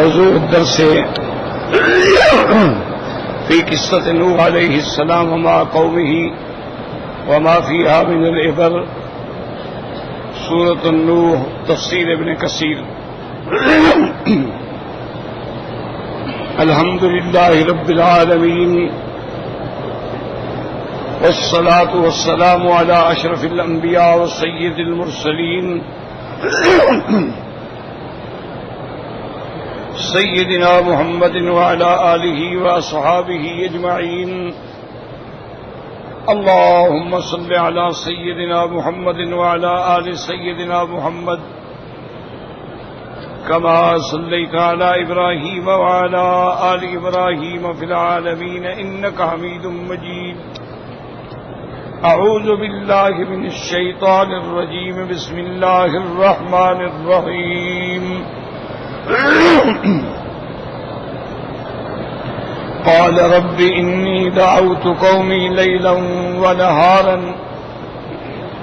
موضوع الدرس في قصة نوح عليه السلام مع قومه وما فيها من العبر سورة النوح تفسير ابن كثير. الحمد لله رب العالمين والصلاة والسلام على أشرف الأنبياء وسيد المرسلين سيدنا محمد وعلى آله وأصحابه أجمعين. اللهم صل على سيدنا محمد وعلى آل سيدنا محمد كما صليت على إبراهيم وعلى آل إبراهيم في العالمين إنك حميد مجيد. أعوذ بالله من الشيطان الرجيم. بسم الله الرحمن الرحيم. قال رب إني دعوت قومي ليلا ونهارا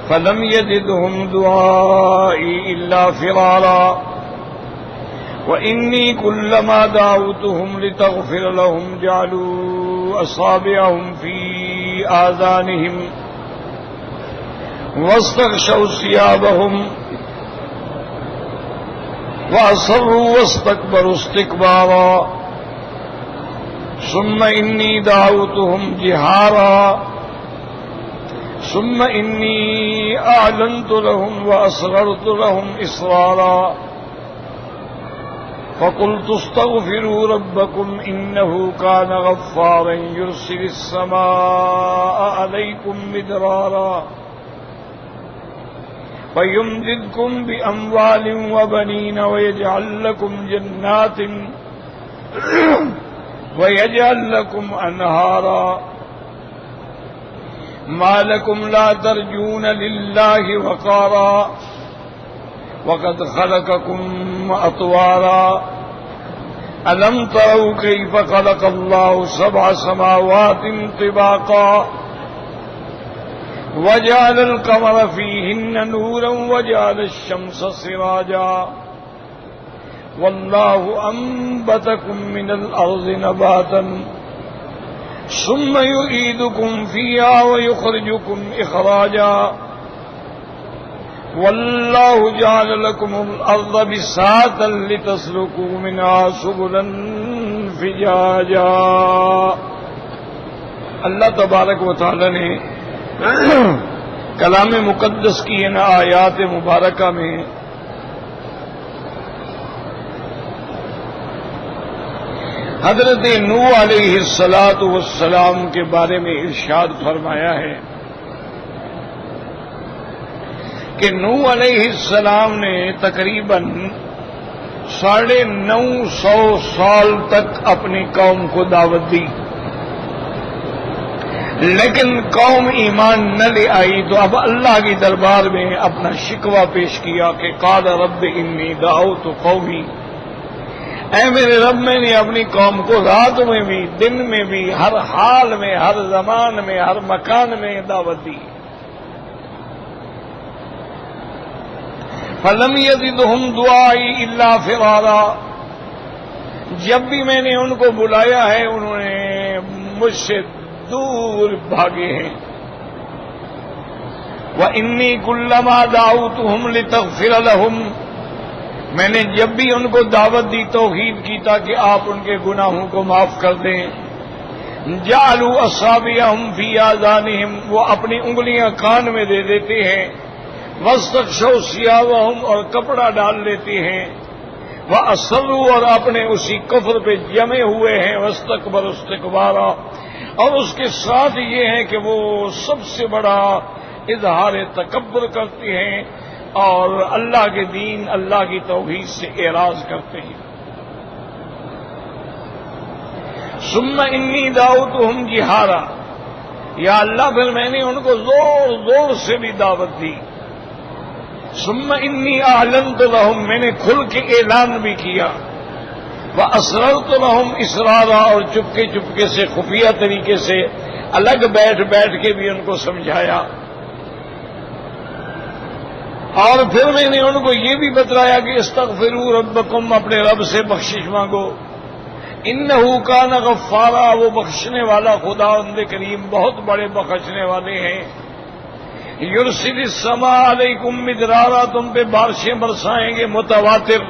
فلم يزدهم دعائي إلا فرارا وإني كلما دعوتهم لتغفر لهم جعلوا أصابعهم في آذانهم واستغشوا ثيابهم وأصروا واستكبروا استكبارا ثم إني دعوتهم جهارا ثم إني أعلنت لهم وأسررت لهم إسرارا فقلت استغفروا ربكم إنه كان غفارا يرسل السماء عليكم مدرارا ويمددكم بأموال وبنين ويجعل لكم جنات ويجعل لكم أنهارا ما لكم لا ترجون لله وقارا وقد خلقكم أطوارا ألم تروا كيف خلق الله 7 سماوات طباقا وجعل القمر فيهن نورا وجعل الشمس سراجا والله أنبتكم من الأرض نباتا ثم يعيدكم فيها ويخرجكم إخراجا والله جعل لكم الأرض بساطا لتسلكوا منها سبلا فجاجا. اللہ تبارک و تعالی نے کلام مقدس کی ان آیات مبارکہ میں حضرت نوح علیہ السلام کے بارے میں ارشاد فرمایا ہے کہ نوح علیہ السلام نے تقریباً 950 سال تک اپنی قوم کو دعوت دی، لیکن قوم ایمان نہ لے آئی. تو اب اللہ کے دربار میں اپنا شکوہ پیش کیا کہ قال رب انی دعوت قومی، اے میرے رب میں نے اپنی قوم کو رات میں بھی دن میں بھی ہر حال میں ہر زمان میں ہر مکان میں دعوت دی. فلم یزدہم دعائی الا فرارا، جب بھی میں نے ان کو بلایا ہے انہوں نے مجھ سے دور بھاگے ہیں. وَإِنِّي كُلَّمَا دَعَوْتُهُمْ لِتَغْفِرَ لَهُمْ، میں نے جب بھی ان کو دعوت دی توحید کی تاکہ آپ ان کے گناہوں کو معاف کر دیں. جَعَلُوا أَصَابِعَهُمْ فِي آذَانِهِمْ، وہ اپنی انگلیاں کان میں دے دیتے ہیں. وَاسْتَغْشَوْا ثِيَابَهُمْ، اور کپڑا ڈال لیتے ہیں. وَأَصَرُّوا، اور اپنے اسی کفر پہ جمے ہوئے ہیں. وَاسْتَكْبَرُوا اسْتِكْبَارًا، اور اس کے ساتھ یہ ہے کہ وہ سب سے بڑا اظہار تکبر کرتے ہیں اور اللہ کے دین اللہ کی توحید سے اعراض کرتے ہیں. ثم انی دعوتہم جہارا، یا اللہ پھر میں نے ان کو زور زور سے بھی دعوت دی. ثم انی اعلنت لہم، میں نے کھل کے اعلان بھی کیا. وَأَسْرَرْتُ لَهُمْ إِسْرَارًا، اور چپکے چپکے سے خفیہ طریقے سے الگ بیٹھ بیٹھ کے بھی ان کو سمجھایا. اور پھر میں نے ان کو یہ بھی بتلایا کہ استغفروا ربکم، اپنے رب سے بخشش مانگو، انہ کان غفارا، وہ بخشنے والا خدا اند کریم بہت بڑے بخشنے والے ہیں۔ یرسل السماء علیکم مدرارا، تم پہ بارشیں برسائیں گے متواتر،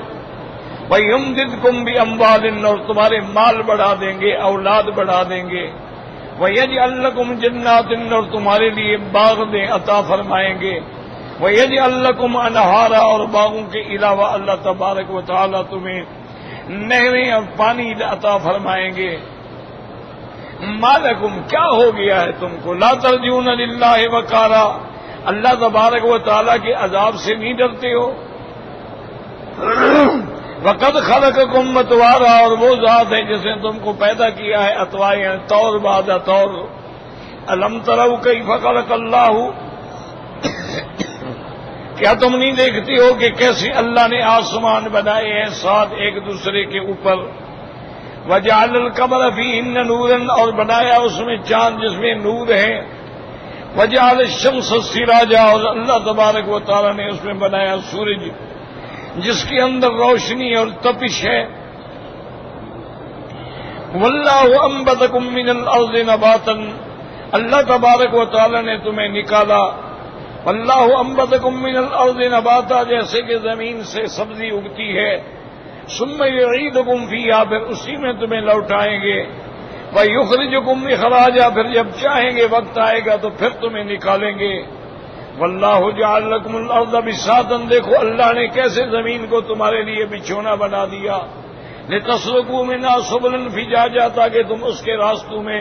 وَيُمْدِدْكُمْ بِأَمْوَالٍ، اور تمہارے مال بڑھا دیں گے، اولاد بڑھا دیں گے، وَيَجْعَلْ لَكُمْ جَنَّاتٍ، اور تمہارے لیے باغ دیں عطا فرمائیں گے، وَيَجْعَلْ لَكُمْ أَنْهَارًا، اور باغوں کے علاوہ اللہ تبارک و تعالی تمہیں نہریں اور پانی عطا فرمائیں گے۔ مالکم، کیا ہو گیا ہے تم کو، لا ترجون للہ وقارا، اللہ تبارک و تعالی کے عذاب سے نہیں ڈرتے ہو؟ وقد خلقکم اتوارا، اور وہ ذات ہے جس نے تم کو پیدا کیا ہے اتوارا، طور بعد طور۔ الم تروا کیف خلق اللہ، کیا تم نہیں دیکھتے ہو کہ کیسے اللہ نے آسمان بنائے ہیں ساتھ ایک دوسرے کے اوپر؟ وجعل القمر فیہن نورا، اور بنایا اس میں چاند جس میں نور ہے، وجعل الشمس سراجا، اور اللہ تبارک و تعالی نے اس میں بنایا سورج جس کے اندر روشنی اور تپش ہے۔ واللہ انبتکم من الارض نباتا، اللہ تبارک و تعالی نے تمہیں نکالا، واللہ انبتکم من الارض نباتا، جیسے کہ زمین سے سبزی اگتی ہے، ثم یعیدکم فیہا، پھر اسی میں تمہیں لوٹائیں گے، ویخرجکم اخراجا، پھر جب چاہیں گے وقت آئے گا تو پھر تمہیں نکالیں گے۔ واللہ جعل لکم الارض بساطا، دیکھو اللہ نے کیسے زمین کو تمہارے لیے بچھونا بنا دیا، لتسلکوا منہا سبلا فجاجا، تاکہ تم اس کے راستوں میں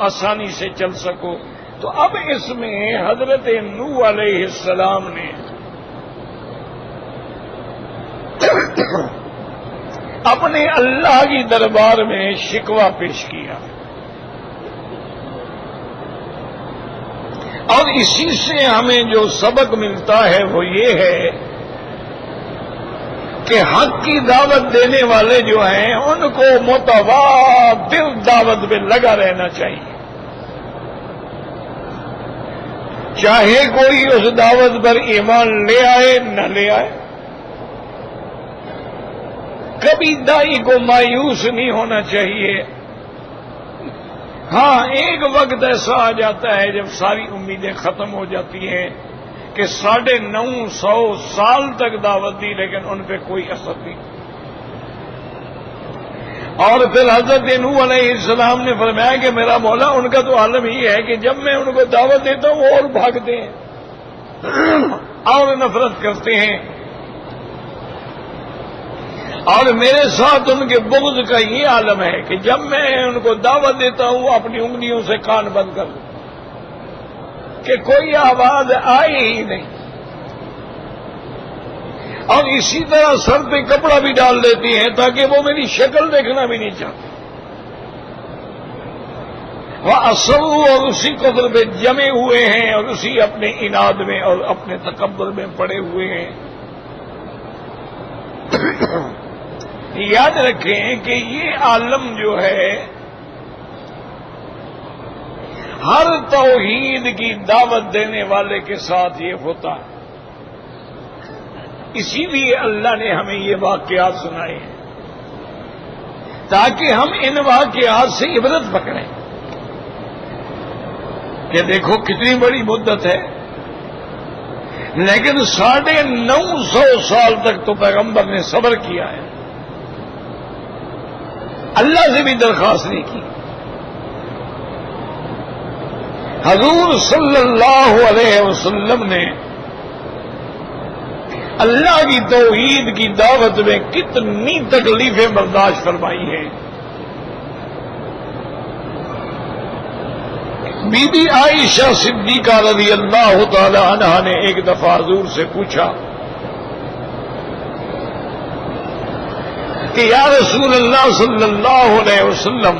آسانی سے چل سکو۔ تو اب اس میں حضرت نوح علیہ السلام نے اپنے اللہ کی دربار میں شکوہ پیش کیا، اور اسی سے ہمیں جو سبق ملتا ہے وہ یہ ہے کہ حق کی دعوت دینے والے جو ہیں ان کو متواتر دعوت میں لگا رہنا چاہیے، چاہے کوئی اس دعوت پر ایمان لے آئے نہ لے آئے۔ کبھی دائی کو مایوس نہیں ہونا چاہیے۔ ہاں، ایک وقت ایسا آ جاتا ہے جب ساری امیدیں ختم ہو جاتی ہیں کہ 950 سال تک دعوت دی لیکن ان پہ کوئی اثر نہیں۔ اور پھر حضرت نوح علیہ السلام نے فرمایا کہ میرا مولا، ان کا تو عالم ہی ہے کہ جب میں ان کو دعوت دیتا ہوں وہ اور بھاگتے ہیں اور نفرت کرتے ہیں، اور میرے ساتھ ان کے بغض کا یہ عالم ہے کہ جب میں ان کو دعوت دیتا ہوں وہ اپنی انگلیوں سے کان بند کر دوں کہ کوئی آواز آئے ہی نہیں، اور اسی طرح سر پہ کپڑا بھی ڈال دیتی ہیں تاکہ وہ میری شکل دیکھنا بھی نہیں چاہتے۔ وہ اصروا، اور اسی قدر پہ جمے ہوئے ہیں اور اسی اپنے اناد میں اور اپنے تکبر میں پڑے ہوئے ہیں۔ یاد رکھیں کہ یہ عالم جو ہے ہر توحید کی دعوت دینے والے کے ساتھ یہ ہوتا ہے، اسی لیے اللہ نے ہمیں یہ واقعات سنائے ہیں تاکہ ہم ان واقعات سے عبرت پکڑیں کہ دیکھو کتنی بڑی مدت ہے، لیکن 950 سال تک تو پیغمبر نے صبر کیا ہے، اللہ سے بھی درخواست نہیں کی۔ حضور صلی اللہ علیہ وسلم نے اللہ کی توحید کی دعوت میں کتنی تکلیفیں برداشت فرمائی ہیں۔ بی بی عائشہ صدیقہ رضی اللہ تعالی عنہا نے ایک دفعہ حضور سے پوچھا کہ یا رسول اللہ صلی اللہ علیہ وسلم،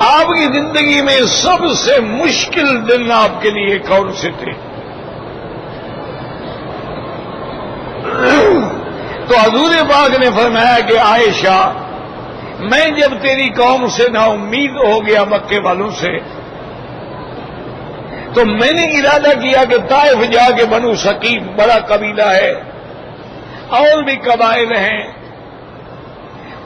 آپ کی زندگی میں سب سے مشکل دن آپ کے لیے کون سے تھے؟ تو حضور پاک نے فرمایا کہ عائشہ، میں جب تیری قوم سے نا امید ہو گیا مکے والوں سے، تو میں نے ارادہ کیا کہ طائف جا کے بنو ثقیف بڑا قبیلہ ہے، اور بھی قبائل ہیں،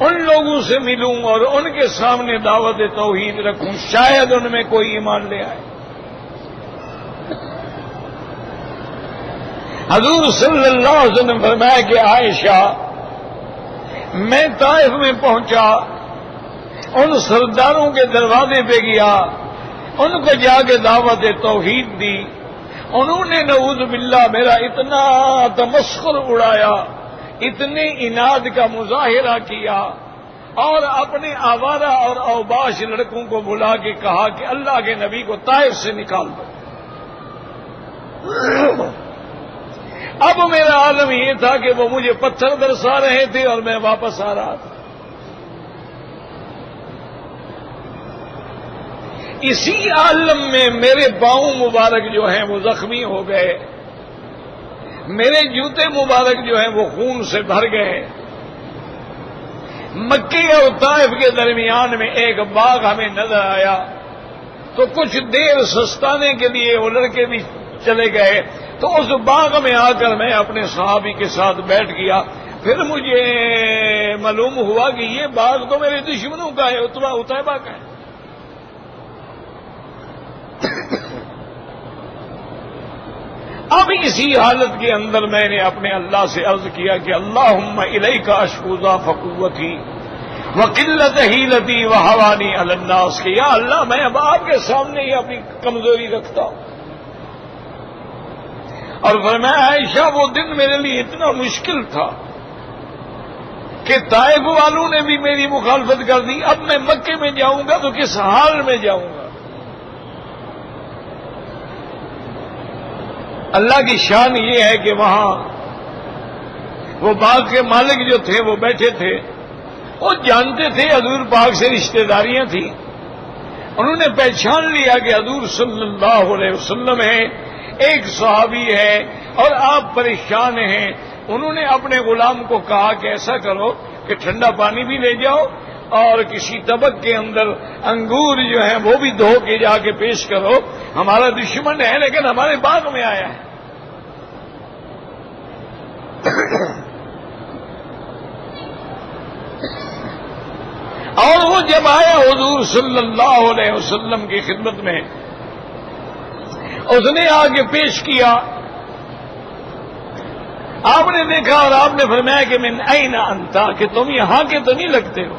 ان لوگوں سے ملوں اور ان کے سامنے دعوت توحید رکھوں، شاید ان میں کوئی ایمان لے آئے۔ حضور صلی اللہ علیہ وسلم نے فرمایا کہ عائشہ، میں طائف میں پہنچا، ان سرداروں کے دروازے پہ گیا، ان کو جا کے دعوت توحید دی، انہوں نے نعوذ باللہ میرا اتنا تمسخر اڑایا، اتنے عناد کا مظاہرہ کیا، اور اپنے آوارہ اور اوباش لڑکوں کو بلا کے کہا کہ اللہ کے نبی کو طائف سے نکال دو۔ اب میرا عالم یہ تھا کہ وہ مجھے پتھر برسا رہے تھے اور میں واپس آ رہا تھا۔ اسی عالم میں میرے پاؤں مبارک جو ہیں وہ زخمی ہو گئے، میرے جوتے مبارک جو ہیں وہ خون سے بھر گئے۔ مکے اور طائف کے درمیان میں ایک باغ ہمیں نظر آیا، تو کچھ دیر سستانے کے لیے وہ لڑکے بھی چلے گئے، تو اس باغ میں آ کر میں اپنے صحابی کے ساتھ بیٹھ گیا۔ پھر مجھے معلوم ہوا کہ یہ باغ تو میرے دشمنوں کا ہے، عتیبہ کا ہے۔ اب اسی حالت کے اندر میں نے اپنے اللہ سے عرض کیا کہ اللہم الیک اشکو ضعف قوتی وقلت حیلتی وہوانی علی الناس، کہ یا اللہ میں اب آپ کے سامنے ہی اپنی کمزوری رکھتا ہوں۔ اور فرمایا عائشہ وہ دن میرے لیے اتنا مشکل تھا کہ طائف والوں نے بھی میری مخالفت کر دی، اب میں مکے میں جاؤں گا تو کس حال میں جاؤں گا۔ اللہ کی شان یہ ہے کہ وہاں وہ باغ کے مالک جو تھے وہ بیٹھے تھے، وہ جانتے تھے حضور پاک سے رشتہ داریاں تھیں، انہوں نے پہچان لیا کہ حضور صلی اللہ علیہ وسلم ہیں، ایک صحابی ہے اور آپ پریشان ہیں۔ انہوں نے اپنے غلام کو کہا کہ ایسا کرو کہ ٹھنڈا پانی بھی لے جاؤ اور کسی طبق کے اندر انگور جو ہیں وہ بھی دھو کے جا کے پیش کرو، ہمارا دشمن ہے لیکن ہمارے باغ میں آیا ہے۔ اور وہ جب آیا حضور صلی اللہ علیہ وسلم کی خدمت میں، اس نے آگے پیش کیا، آپ نے دیکھا اور آپ نے فرمایا کہ من این انت، کہ تم یہاں کے تو نہیں لگتے ہو،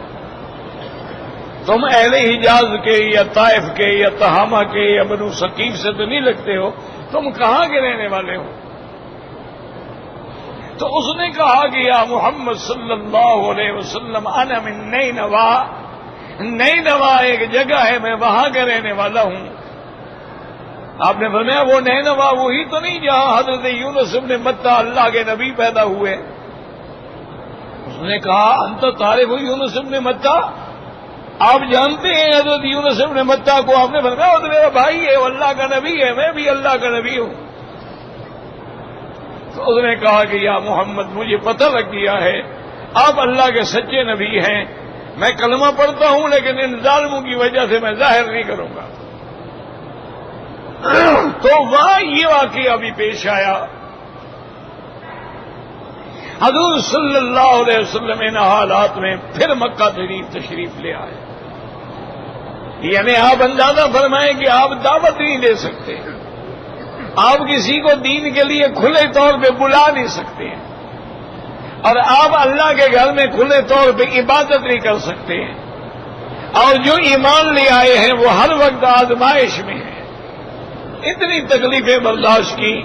تم اہل حجاز کے یا طائف کے یا تہامہ کے یا بنو ثقیف سے تو نہیں لگتے ہو، تم کہاں کے رہنے والے ہو؟ تو اس نے کہا کہ یا محمد صلی اللہ علیہ وسلم انا من نینوا، نینوا ایک جگہ ہے میں وہاں کا رہنے والا ہوں۔ آپ نے فرمایا وہ نینوا وہی تو نہیں جہاں حضرت یونس ابن متہ اللہ کے نبی پیدا ہوئے؟ اس نے کہا انت تعرف یونس ابن متہ، آپ جانتے ہیں حضرت یونس ابن متہ کو؟ آپ نے فرمایا وہ تو میرا بھائی ہے، وہ اللہ کا نبی ہے، میں بھی اللہ کا نبی ہوں۔ تو اس نے کہا کہ یا محمد مجھے پتہ لگ گیا ہے آپ اللہ کے سچے نبی ہیں، میں کلمہ پڑھتا ہوں لیکن ان ظالموں کی وجہ سے میں ظاہر نہیں کروں گا۔ تو وہاں یہ واقعہ بھی پیش آیا، حضور صلی اللہ علیہ وسلم ان حالات میں پھر مکہ تشریف لے آئے، یعنی آپ اندازہ فرمائیں کہ آپ دعوت نہیں دے سکتے، آپ کسی کو دین کے لیے کھلے طور پہ بلا نہیں سکتے ہیں، اور آپ اللہ کے گھر میں کھلے طور پہ عبادت نہیں کر سکتے ہیں، اور جو ایمان لے آئے ہیں وہ ہر وقت آزمائش میں ہیں۔ اتنی تکلیفیں برداشت کی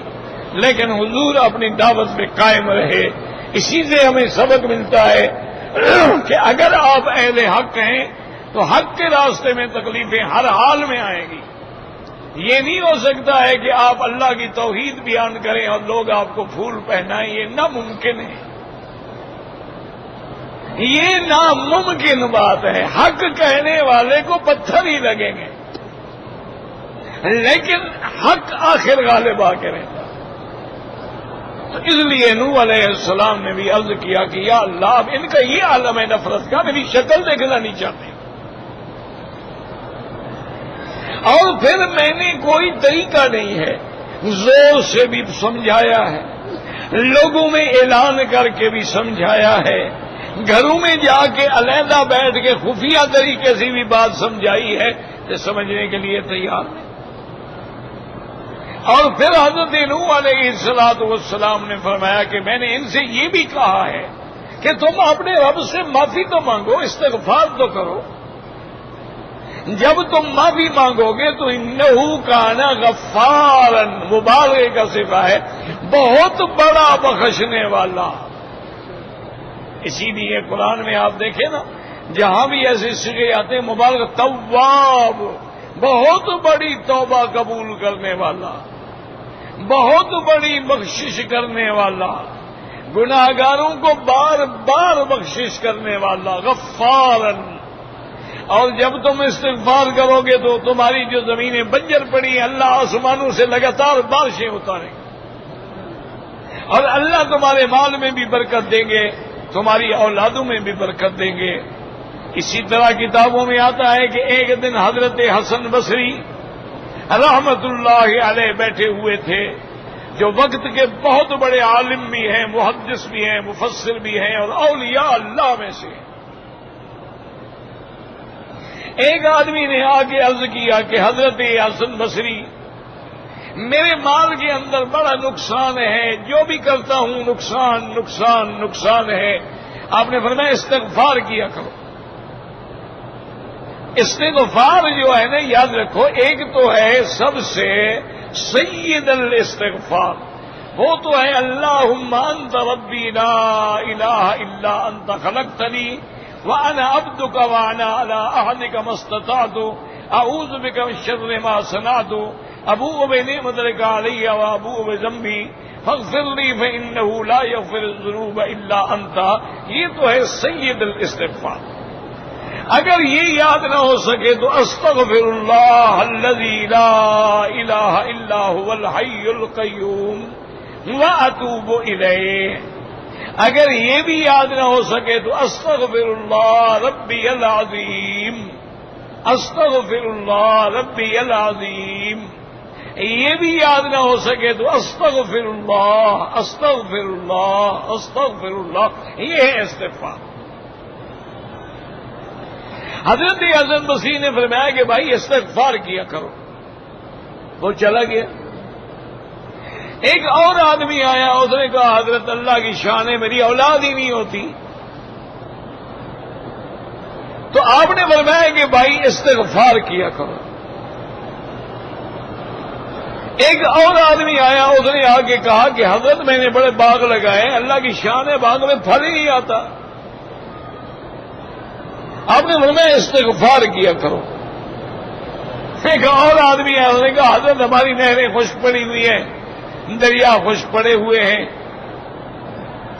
لیکن حضور اپنی دعوت پہ قائم رہے۔ اسی سے ہمیں سبق ملتا ہے کہ اگر آپ اہل حق ہیں تو حق کے راستے میں تکلیفیں ہر حال میں آئیں گی۔ یہ نہیں ہو سکتا ہے کہ آپ اللہ کی توحید بیان کریں اور لوگ آپ کو پھول پہنائیں، یہ ناممکن ہے، یہ ناممکن بات ہے۔ حق کہنے والے کو پتھر ہی لگیں گے لیکن حق آخر غالب آ کے رہتا۔ تو اس لیے نوح علیہ السلام نے بھی عرض کیا کہ یا اللہ اب ان کا یہ عالم ہے نفرت کا، میری شکل دیکھنا نہیں چاہتے۔ اور پھر میں نے کوئی طریقہ نہیں ہے، زور سے بھی سمجھایا ہے، لوگوں میں اعلان کر کے بھی سمجھایا ہے، گھروں میں جا کے علیحدہ بیٹھ کے خفیہ طریقے سے بھی بات سمجھائی ہے کہ سمجھنے کے لیے تیار ہے۔ اور پھر حضرت نوح علیہ السلام نے فرمایا کہ میں نے ان سے یہ بھی کہا ہے کہ تم اپنے رب سے معافی تو مانگو، استغفار تو کرو۔ جب تم معافی مانگو گے تو انہو کان غفارا، مبالغے کا صفہ ہے، بہت بڑا بخشنے والا۔ اسی لیے قرآن میں آپ دیکھیں نا، جہاں بھی ایسے صیغے آتے ہیں مبالغہ، تواب، بہت بڑی توبہ قبول کرنے والا، بہت بڑی بخشش کرنے والا، گناہگاروں کو بار بار بخشش کرنے والا، غفارن۔ اور جب تم استغفار کرو گے تو تمہاری جو زمینیں بنجر پڑی ہیں اللہ آسمانوں سے لگاتار بارشیں اتاریں گے، اور اللہ تمہارے مال میں بھی برکت دیں گے، تمہاری اولادوں میں بھی برکت دیں گے۔ اسی طرح کتابوں میں آتا ہے کہ ایک دن حضرت حسن بصری رحمت اللہ علیہ بیٹھے ہوئے تھے، جو وقت کے بہت بڑے عالم بھی ہیں، محدث بھی ہیں، مفسر بھی ہیں، اور اولیاء اللہ میں سے۔ ایک آدمی نے آ کے عرض کیا کہ حضرت حسن بصری، میرے مال کے اندر بڑا نقصان ہے، جو بھی کرتا ہوں نقصان نقصان نقصان ہے۔ آپ نے فرمایا استغفار کیا کرو۔ استغفار جو ہے نا، یاد رکھو، ایک تو ہے سب سے سید الاستغفار، وہ تو ہے اللہم انت ربی لا الہ الا انت خلقتنی وانا عبدک وانا علی عہدک ما استطعت اعوذ بک من شر ما صنعت ابوء بنعمتک علی وابوء بذنبی فاغفر لی فانہ لا یغفر الذنوب الا انت۔ یہ تو ہے سید الاستغفار۔ اگر یہ یاد نہ ہو سکے تو استغفر اللہ الذی لا الہ الا هو الحی القیوم واتوب الیہ۔ اگر یہ بھی یاد نہ ہو سکے تو استغفر اللہ ربی العظیم، استغفر اللہ ربی العظیم۔ یہ بھی یاد نہ ہو سکے تو استغفر اللہ استغفر اللہ استغفر اللہ۔ یہ ہے استغفار۔ حضرت حسن بصری نے فرمایا کہ بھائی استغفار کیا کرو، وہ چلا گیا۔ ایک اور آدمی آیا، اس نے کہا حضرت اللہ کی شان ہے، میری اولاد ہی نہیں ہوتی۔ تو آپ نے فرمایا کہ بھائی استغفار کیا کرو۔ ایک اور آدمی آیا، اس نے آ کے کہا کہ حضرت میں نے بڑے باغ لگائے، اللہ کی شان ہے باغ میں پھل ہی نہیں آتا۔ آپ نے فرمایا استغفار کیا کرو۔ ایک اور آدمی ہے، اس نے کہا حضرت ہماری نہریں خشک پڑی ہوئی ہیں، دریا خشک پڑے ہوئے ہیں،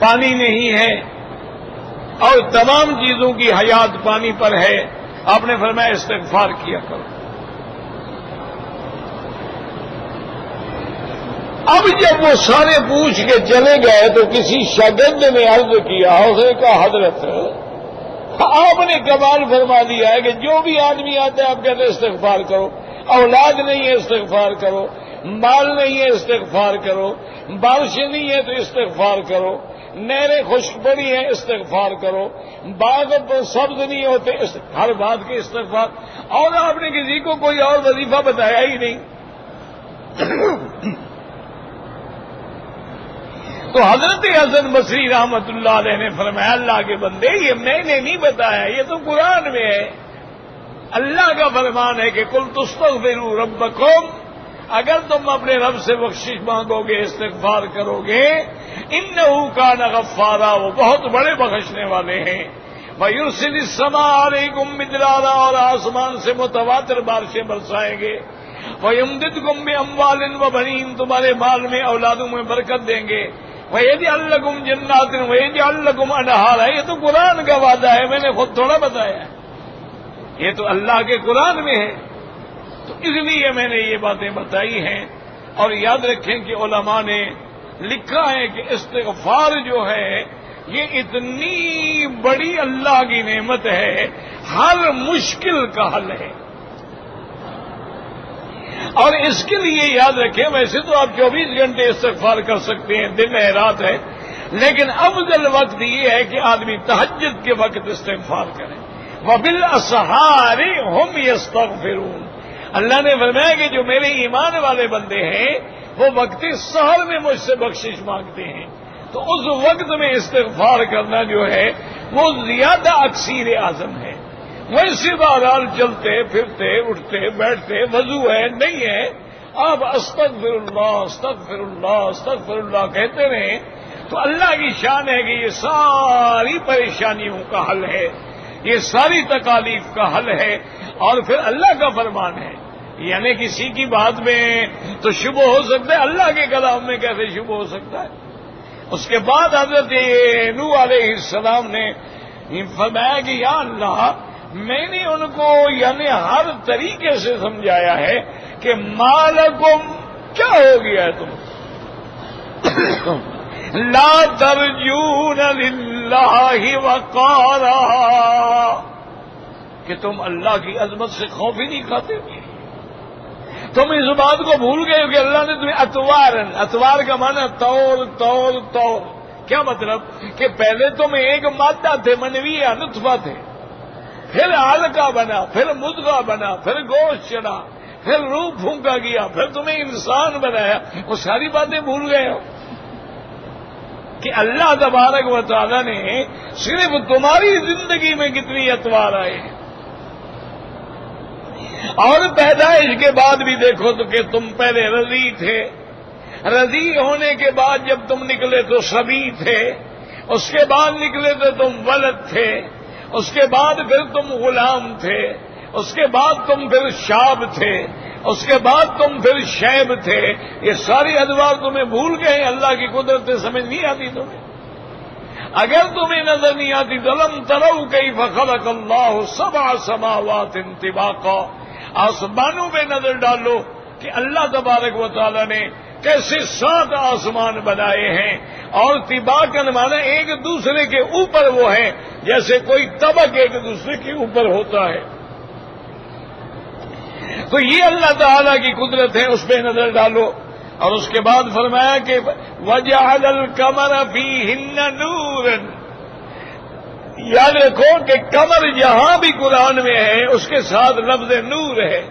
پانی نہیں ہے، اور تمام چیزوں کی حیات پانی پر ہے۔ آپ نے فرمایا استغفار کیا کرو۔ اب جب وہ سارے پوچھ کے چلے گئے تو کسی شاگرد نے عرض کیا، اس نے کہا حضرت آپ نے کمال فرما دیا ہے کہ جو بھی آدمی آتا ہے آپ کہتے ہیں استغفار کرو، اولاد نہیں ہے استغفار کرو، مال نہیں ہے استغفار کرو، بارشیں نہیں ہے تو استغفار کرو، نہریں خشک پڑی ہیں استغفار کرو، باغ سبز نہیں ہوتے، ہر بات کے استغفار۔ اور آپ نے کسی کو کوئی اور وظیفہ بتایا ہی نہیں۔ تو حضرت حسن بصری رحمت اللہ علیہ نے فرمایا اللہ کے بندے، یہ میں نے نہیں بتایا، یہ تو قرآن میں ہے۔ اللہ کا فرمان ہے کہ قل تستغفروا ربکم، اگر تم اپنے رب سے بخشش مانگو گے، استغفار کرو گے، انہ کان غفارا، وہ بہت بڑے بخشنے والے ہیں۔ ویرسل السماء علیکم مدرارا، اور آسمان سے متواتر بارشیں برسائیں گے۔ ویمددکم باموال وبنین، تمہارے مال میں اولادوں میں برکت دیں گے۔ وَيَجْعَلْ لَكُمْ جَنَّاتٍ وَيَجْعَلْ لَكُمْ أَنْهَارًا، یہ تو قرآن کا وعدہ ہے، میں نے خود تھوڑا بتایا ہے، یہ تو اللہ کے قرآن میں ہے۔ تو اس لیے میں نے یہ باتیں بتائی ہیں۔ اور یاد رکھیں کہ علماء نے لکھا ہے کہ استغفار جو ہے یہ اتنی بڑی اللہ کی نعمت ہے، ہر مشکل کا حل ہے۔ اور اس کے لیے یاد رکھیں، ویسے تو آپ 24 گھنٹے استغفار کر سکتے ہیں، دن ہے رات ہے، لیکن افضل وقت یہ ہے کہ آدمی تہجد کے وقت استغفار کرے۔ وَبِالْأَسْحَارِ هُمْ يَسْتَغْفِرُونَ، اللہ نے فرمایا کہ جو میرے ایمان والے بندے ہیں وہ وقت سحر میں مجھ سے بخشش مانگتے ہیں، تو اس وقت میں استغفار کرنا جو ہے وہ زیادہ اکثیر اعظم ہے۔ ویسے بہرحال چلتے پھرتے اٹھتے بیٹھتے وضو ہے نہیں ہے، آپ استغفر اللہ استغفر اللہ استغفر اللہ کہتے رہیں تو اللہ کی شان ہے کہ یہ ساری پریشانیوں کا حل ہے، یہ ساری تکالیف کا حل ہے، اور پھر اللہ کا فرمان ہے۔ یعنی کسی کی بات میں تو شبہ ہو سکتا ہے، اللہ کے کلام میں کیسے شبہ ہو سکتا ہے؟ اس کے بعد حضرت نوح علیہ السلام نے فرمایا کہ یا اللہ، میں نے ان کو یعنی ہر طریقے سے سمجھایا ہے کہ مالکم کیا ہو گیا ہے تم لا ترجون للہ وقارا، کہ تم اللہ کی عظمت سے خوف ہی نہیں کھاتے، تم اس بات کو بھول گئے ہو کہ اللہ نے تمہیں اتوار کا معنی طور کیا مطلب کہ پہلے تم ایک مادہ تھے، منویہ نطفہ تھے، پھر علقہ بنا، پھر مضغہ بنا، پھر گوشت چڑھا، پھر روح پھونکا گیا، پھر تمہیں انسان بنایا، وہ ساری باتیں بھول گئے ہو کہ اللہ تبارک و تعالی نے صرف تمہاری زندگی میں کتنی اتوار آئے ہیں، اور پیدائش کے بعد بھی دیکھو تو کہ تم پہلے رضی تھے، رضی ہونے کے بعد جب تم نکلے تو صبی تھے، اس کے بعد نکلے تو تم ولد تھے، اس کے بعد پھر تم غلام تھے، اس کے بعد تم پھر شاب تھے، اس کے بعد تم پھر شیب تھے۔ یہ ساری ادوار تمہیں بھول گئے، اللہ کی قدرت سمجھ نہیں آتی تمہیں؟ اگر تمہیں نظر نہیں آتی تو لم تروا کیف خلق اللہ سبع سماوات طباقا، آسمانوں میں نظر ڈالو کہ اللہ تبارک و تعالی نے کیسے 7 آسمان بنائے ہیں، اور طباقاً مانا ایک دوسرے کے اوپر وہ ہیں، جیسے کوئی طبق ایک دوسرے کے اوپر ہوتا ہے۔ تو یہ اللہ تعالیٰ کی قدرت ہے، اس پہ نظر ڈالو۔ اور اس کے بعد فرمایا کہ وَجَعَلَ الْقَمَرَ فِيهِنَّ نُورًا، یاد رکھو کہ قمر جہاں بھی قرآن میں ہے اس کے ساتھ لفظ نور ہے۔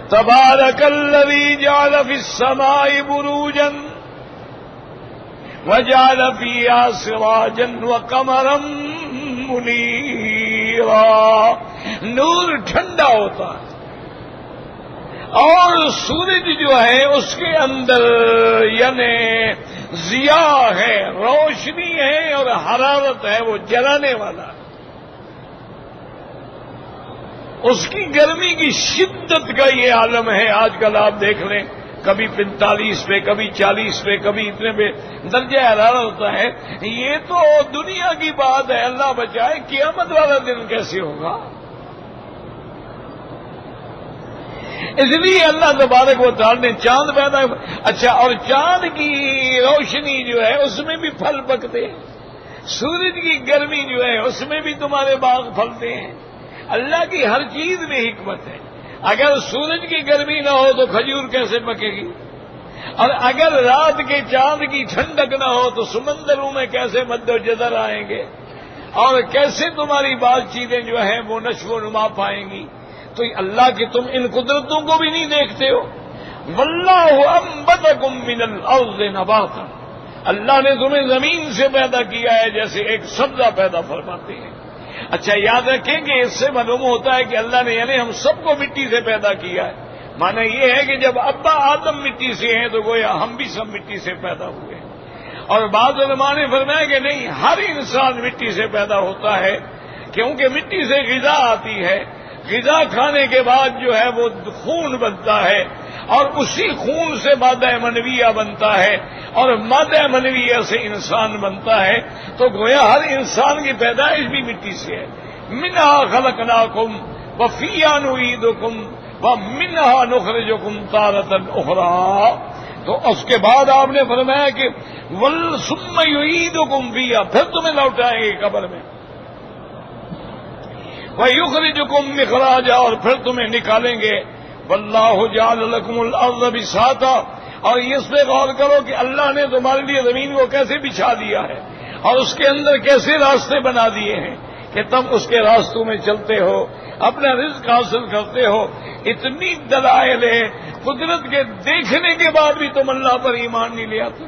تبارک الذی جعل فی السماء بروجا وجعل فیہا سراجا وقمرا منیرا، نور ٹھنڈا ہوتا ہے، اور سورج جو ہے اس کے اندر یعنی ضیاء ہے، روشنی ہے اور حرارت ہے، وہ جلانے والا ہے۔ اس کی گرمی کی شدت کا یہ عالم ہے، آج کل آپ دیکھ لیں کبھی 45 پہ، کبھی 40 پہ، کبھی اتنے پہ درجہ حرارت ہوتا ہے۔ یہ تو دنیا کی بات ہے، اللہ بچائے، قیامت والا دن کیسے ہوگا؟ اس لیے اللہ تبارک و تعالی نے چاند پیدا، اچھا، اور چاند کی روشنی جو ہے اس میں بھی پھل پکتے ہیں، سورج کی گرمی جو ہے اس میں بھی تمہارے باغ پھلتے ہیں۔ اللہ کی ہر چیز میں حکمت ہے۔ اگر سورج کی گرمی نہ ہو تو کھجور کیسے پکے گی؟ اور اگر رات کے چاند کی ٹھنڈک نہ ہو تو سمندروں میں کیسے مد و جزر آئیں گے، اور کیسے تمہاری بات چیزیں جو ہیں وہ نشو و نما پائیں گی؟ تو اللہ کی تم ان قدرتوں کو بھی نہیں دیکھتے ہو؟ واللہ انبتکم من الارض نباتا، اللہ نے تمہیں زمین سے پیدا کیا ہے جیسے ایک سبزہ پیدا فرماتے ہیں۔ اچھا، یاد رکھیں کہ اس سے معلوم ہوتا ہے کہ اللہ نے یعنی ہم سب کو مٹی سے پیدا کیا ہے۔ معنی یہ ہے کہ جب ابا آدم مٹی سے ہیں تو گویا ہم بھی سب مٹی سے پیدا ہوئے ہیں۔ اور بعض علماء نے فرمایا کہ نہیں، ہر انسان مٹی سے پیدا ہوتا ہے، کیونکہ مٹی سے غذا آتی ہے، غذا کھانے کے بعد جو ہے وہ خون بنتا ہے، اور اسی خون سے مادہ منویہ بنتا ہے، اور مادہ منویہ سے انسان بنتا ہے۔ تو گویا ہر انسان کی پیدائش بھی مٹی سے ہے۔ منہا خلقناکم وفیہا نعیدکم ومنہا نخرجکم تارۃ اخری۔ تو اس کے بعد آپ نے فرمایا کہ ثم یعیدکم فیہا، پھر تمہیں لوٹائیں گے قبر میں، وَيُخْرِجُكُم مِّخْرَاجًا، اور پھر تمہیں نکالیں گے واللہ جعل لکم الارض بساطا، اور اس پہ غور کرو کہ اللہ نے تمہارے لیے زمین کو کیسے بچھا دیا ہے اور اس کے اندر کیسے راستے بنا دیے ہیں کہ تم اس کے راستوں میں چلتے ہو، اپنا رزق حاصل کرتے ہو۔ اتنی دلائل ہے قدرت کے دیکھنے کے بعد بھی تم اللہ پر ایمان نہیں لے آتے۔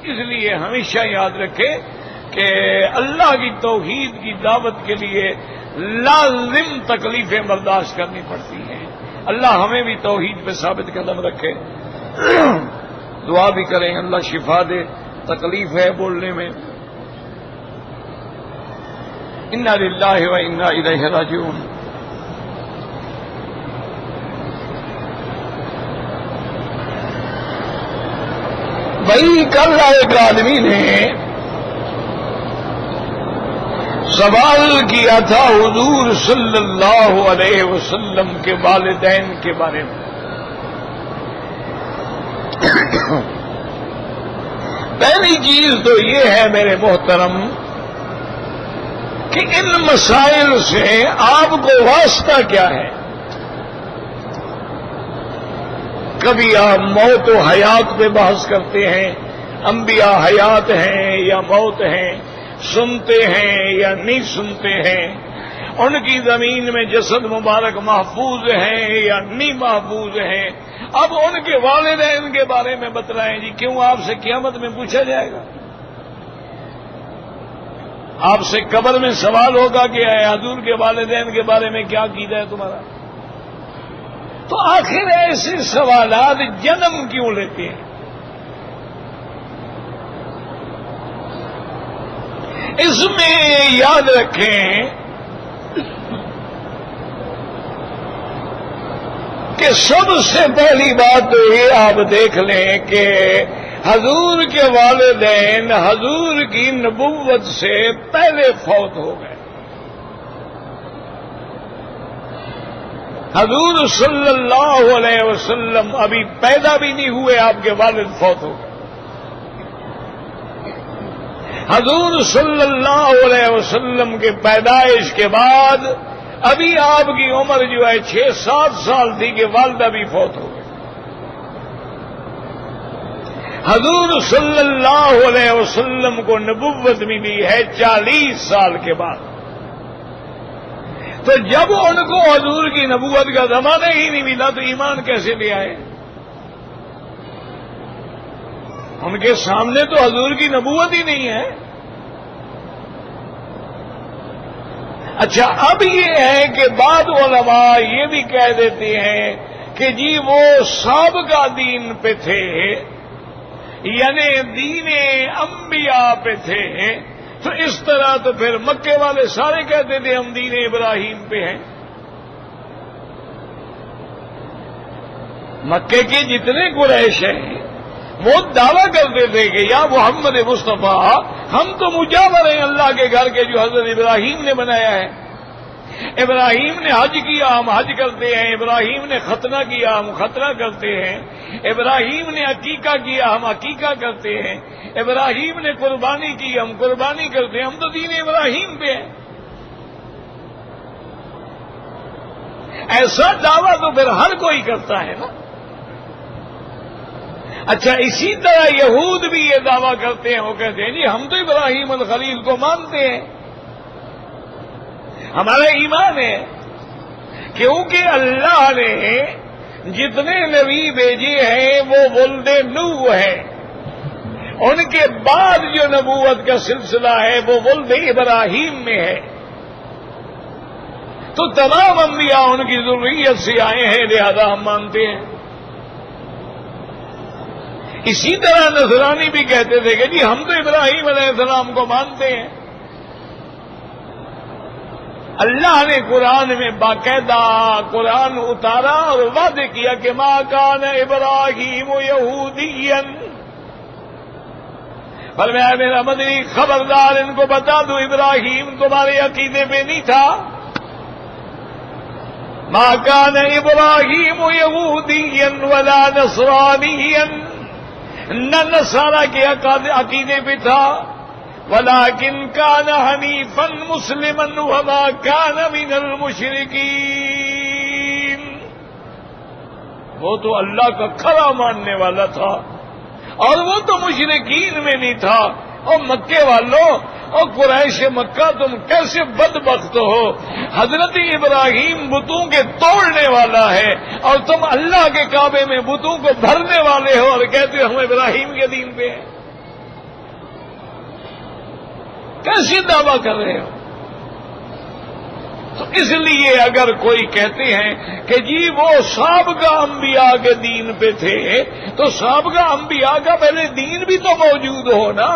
اس لیے ہمیشہ یاد رکھے کہ اللہ کی توحید کی دعوت کے لیے لازم تکلیفیں برداشت کرنی پڑتی ہیں۔ اللہ ہمیں بھی توحید پہ ثابت قدم رکھے۔ دعا بھی کریں اللہ شفا دے، تکلیف ہے بولنے میں۔ انا للہ و انا الیہ راجعون۔ بھائی کل ایک آدمی نے سوال کیا تھا حضور صلی اللہ علیہ وسلم کے والدین کے بارے میں۔ پہلی چیز تو یہ ہے میرے محترم کہ ان مسائل سے آپ کو واسطہ کیا ہے؟ کبھی آپ موت و حیات پہ بحث کرتے ہیں، انبیاء حیات ہیں یا موت ہیں، سنتے ہیں یا نہیں سنتے ہیں، ان کی زمین میں جسد مبارک محفوظ ہیں یا نہیں محفوظ ہیں۔ اب ان کے والدین کے بارے میں بتلائیں جی، کیوں آپ سے قیامت میں پوچھا جائے گا؟ آپ سے قبر میں سوال ہوگا کہ اے حضور کے والدین کے بارے میں کیا عقیدہ ہے تمہارا؟ تو آخر ایسے سوالات جنم کیوں لیتے ہیں؟ اس میں یاد رکھیں کہ سب سے پہلی بات تو یہ آپ دیکھ لیں کہ حضور کے والدین حضور کی نبوت سے پہلے فوت ہو گئے۔ حضور صلی اللہ علیہ وسلم ابھی پیدا بھی نہیں ہوئے، آپ کے والد فوت ہو گئے۔ حضور صلی اللہ علیہ وسلم کے پیدائش کے بعد ابھی آپ کی عمر جو ہے 6-7 سال تھی کہ والدہ بھی فوت ہو گئی۔ حضور صلی اللہ علیہ وسلم کو نبوت ملی ہے 40 سال کے بعد۔ تو جب ان کو حضور کی نبوت کا زمانہ ہی نہیں ملا تو ایمان کیسے لے آئے؟ ان کے سامنے تو حضور کی نبوت ہی نہیں ہے۔ اچھا اب یہ ہے کہ بعض علماء یہ بھی کہہ دیتے ہیں کہ جی وہ سابقہ دین پہ تھے، یعنی دین انبیاء پہ تھے، تو اس طرح تو پھر مکے والے سارے کہتے تھے ہم دین ابراہیم پہ ہیں۔ مکے کے جتنے قریش ہیں وہ دعویٰ کرتے تھے کہ یا محمد مصطفیٰ ہم تو مجاور ہیں اللہ کے گھر کے جو حضرت ابراہیم نے بنایا ہے۔ ابراہیم نے حج کیا ہم حج کرتے ہیں، ابراہیم نے ختنہ کیا ہم ختنہ کرتے ہیں، ابراہیم نے عقیقہ کیا ہم عقیقہ کرتے ہیں، ابراہیم نے قربانی کی ہم قربانی کرتے ہیں، ہم تو دین ابراہیم پہ ہیں۔ ایسا دعویٰ تو پھر ہر کوئی کرتا ہے نا۔ اچھا اسی طرح یہود بھی یہ دعویٰ کرتے ہیں، وہ کہتے ہیں جی ہم تو ابراہیم الخلیل کو مانتے ہیں، ہمارا ایمان ہے، کیونکہ اللہ نے جتنے نبی بھیجے ہیں وہ ولد نوح ہیں، ان کے بعد جو نبوت کا سلسلہ ہے وہ ولد ابراہیم میں ہے، تو تمام انبیاء ان کی ذریت سے آئے ہیں، لہذا ہم مانتے ہیں۔ اسی طرح نصرانی بھی کہتے تھے کہ جی ہم تو ابراہیم علیہ السلام کو مانتے ہیں۔ اللہ نے قرآن میں باقاعدہ قرآن اتارا اور وعدے کیا کہ ما کان ابراہیم یہودیا، فرمایا میرا مدنی خبردار ان کو بتا دو ابراہیم تمہارے عقیدے پہ نہیں تھا۔ ما کان ابراہیم یہودیا ولا نصرانیا، نہ نصارہ کے عقیدے پہ تھا، ولیکن کان حنیفا مسلما وما کان من المشرکین، وہ تو اللہ کا کھرا ماننے والا تھا، اور وہ تو مشرکین میں نہیں تھا۔ اور مکے والوں اور قریش مکہ، تم کیسے بدبخت ہو؟ حضرت ابراہیم بتوں کے توڑنے والا ہے، اور تم اللہ کے کعبے میں بتوں کو بھرنے والے ہو اور کہتے ہو ہم ابراہیم کے دین پہ ہیں۔ کیسے دعویٰ کر رہے ہو؟ تو اس لیے اگر کوئی کہتے ہیں کہ جی وہ سابقہ انبیاء کے دین پہ تھے، تو سابقہ انبیاء کا پہلے دین بھی تو موجود ہو نا۔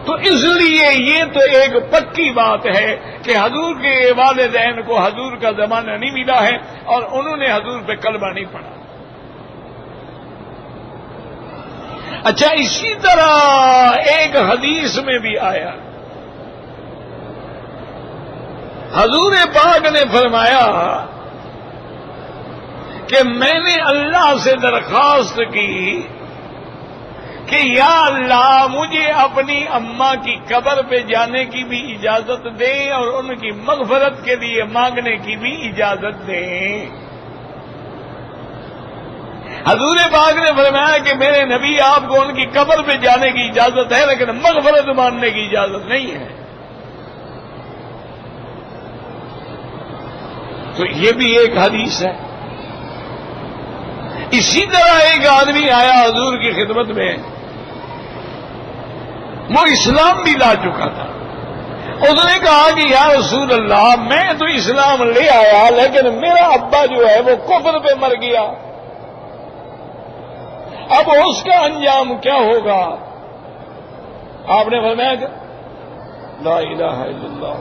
تو اس لیے یہ تو ایک پکی بات ہے کہ حضور کے والدین کو حضور کا زمانہ نہیں ملا ہے، اور انہوں نے حضور پہ کلمہ نہیں پڑھا۔ اچھا، اسی طرح ایک حدیث میں بھی آیا، حضور پاک نے فرمایا کہ میں نے اللہ سے درخواست کی کہ یا اللہ مجھے اپنی اماں کی قبر پہ جانے کی بھی اجازت دیں اور ان کی مغفرت کے لیے مانگنے کی بھی اجازت دیں۔ حضور پاک نے فرمایا کہ میرے نبی آپ کو ان کی قبر پہ جانے کی اجازت ہے، لیکن مغفرت مانگنے کی اجازت نہیں ہے۔ تو یہ بھی ایک حدیث ہے۔ اسی طرح ایک آدمی آیا حضور کی خدمت میں، وہ اسلام بھی لا چکا تھا۔ اس نے کہا کہ یا رسول اللہ میں تو اسلام لے آیا، لیکن میرا ابا جو ہے وہ کفر پہ مر گیا، اب اس کا انجام کیا ہوگا؟ آپ نے فرمایا کہ لا الہ الا اللہ،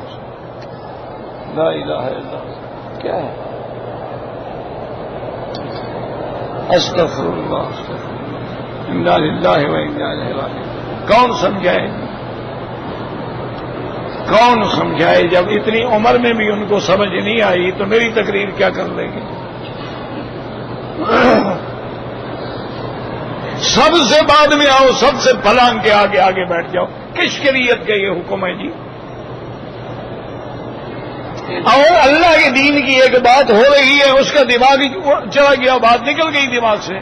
لا الہ الا اللہ کیا ہے؟ استغفر اللہ، انا للہ و انا الیہ راجعون۔ کون سمجھائے؟ کون سمجھائے؟ جب اتنی عمر میں بھی ان کو سمجھ نہیں آئی تو میری تقریر کیا کر لیں گے؟ سب سے بعد میں آؤ، سب سے پلانگ کے آگے آگے بیٹھ جاؤ۔ کس شریعت کا یہ حکم ہے جی؟ اور اللہ کے دین کی ایک بات ہو رہی ہے، اس کا دماغ ہی چلا گیا، بات نکل گئی دماغ سے،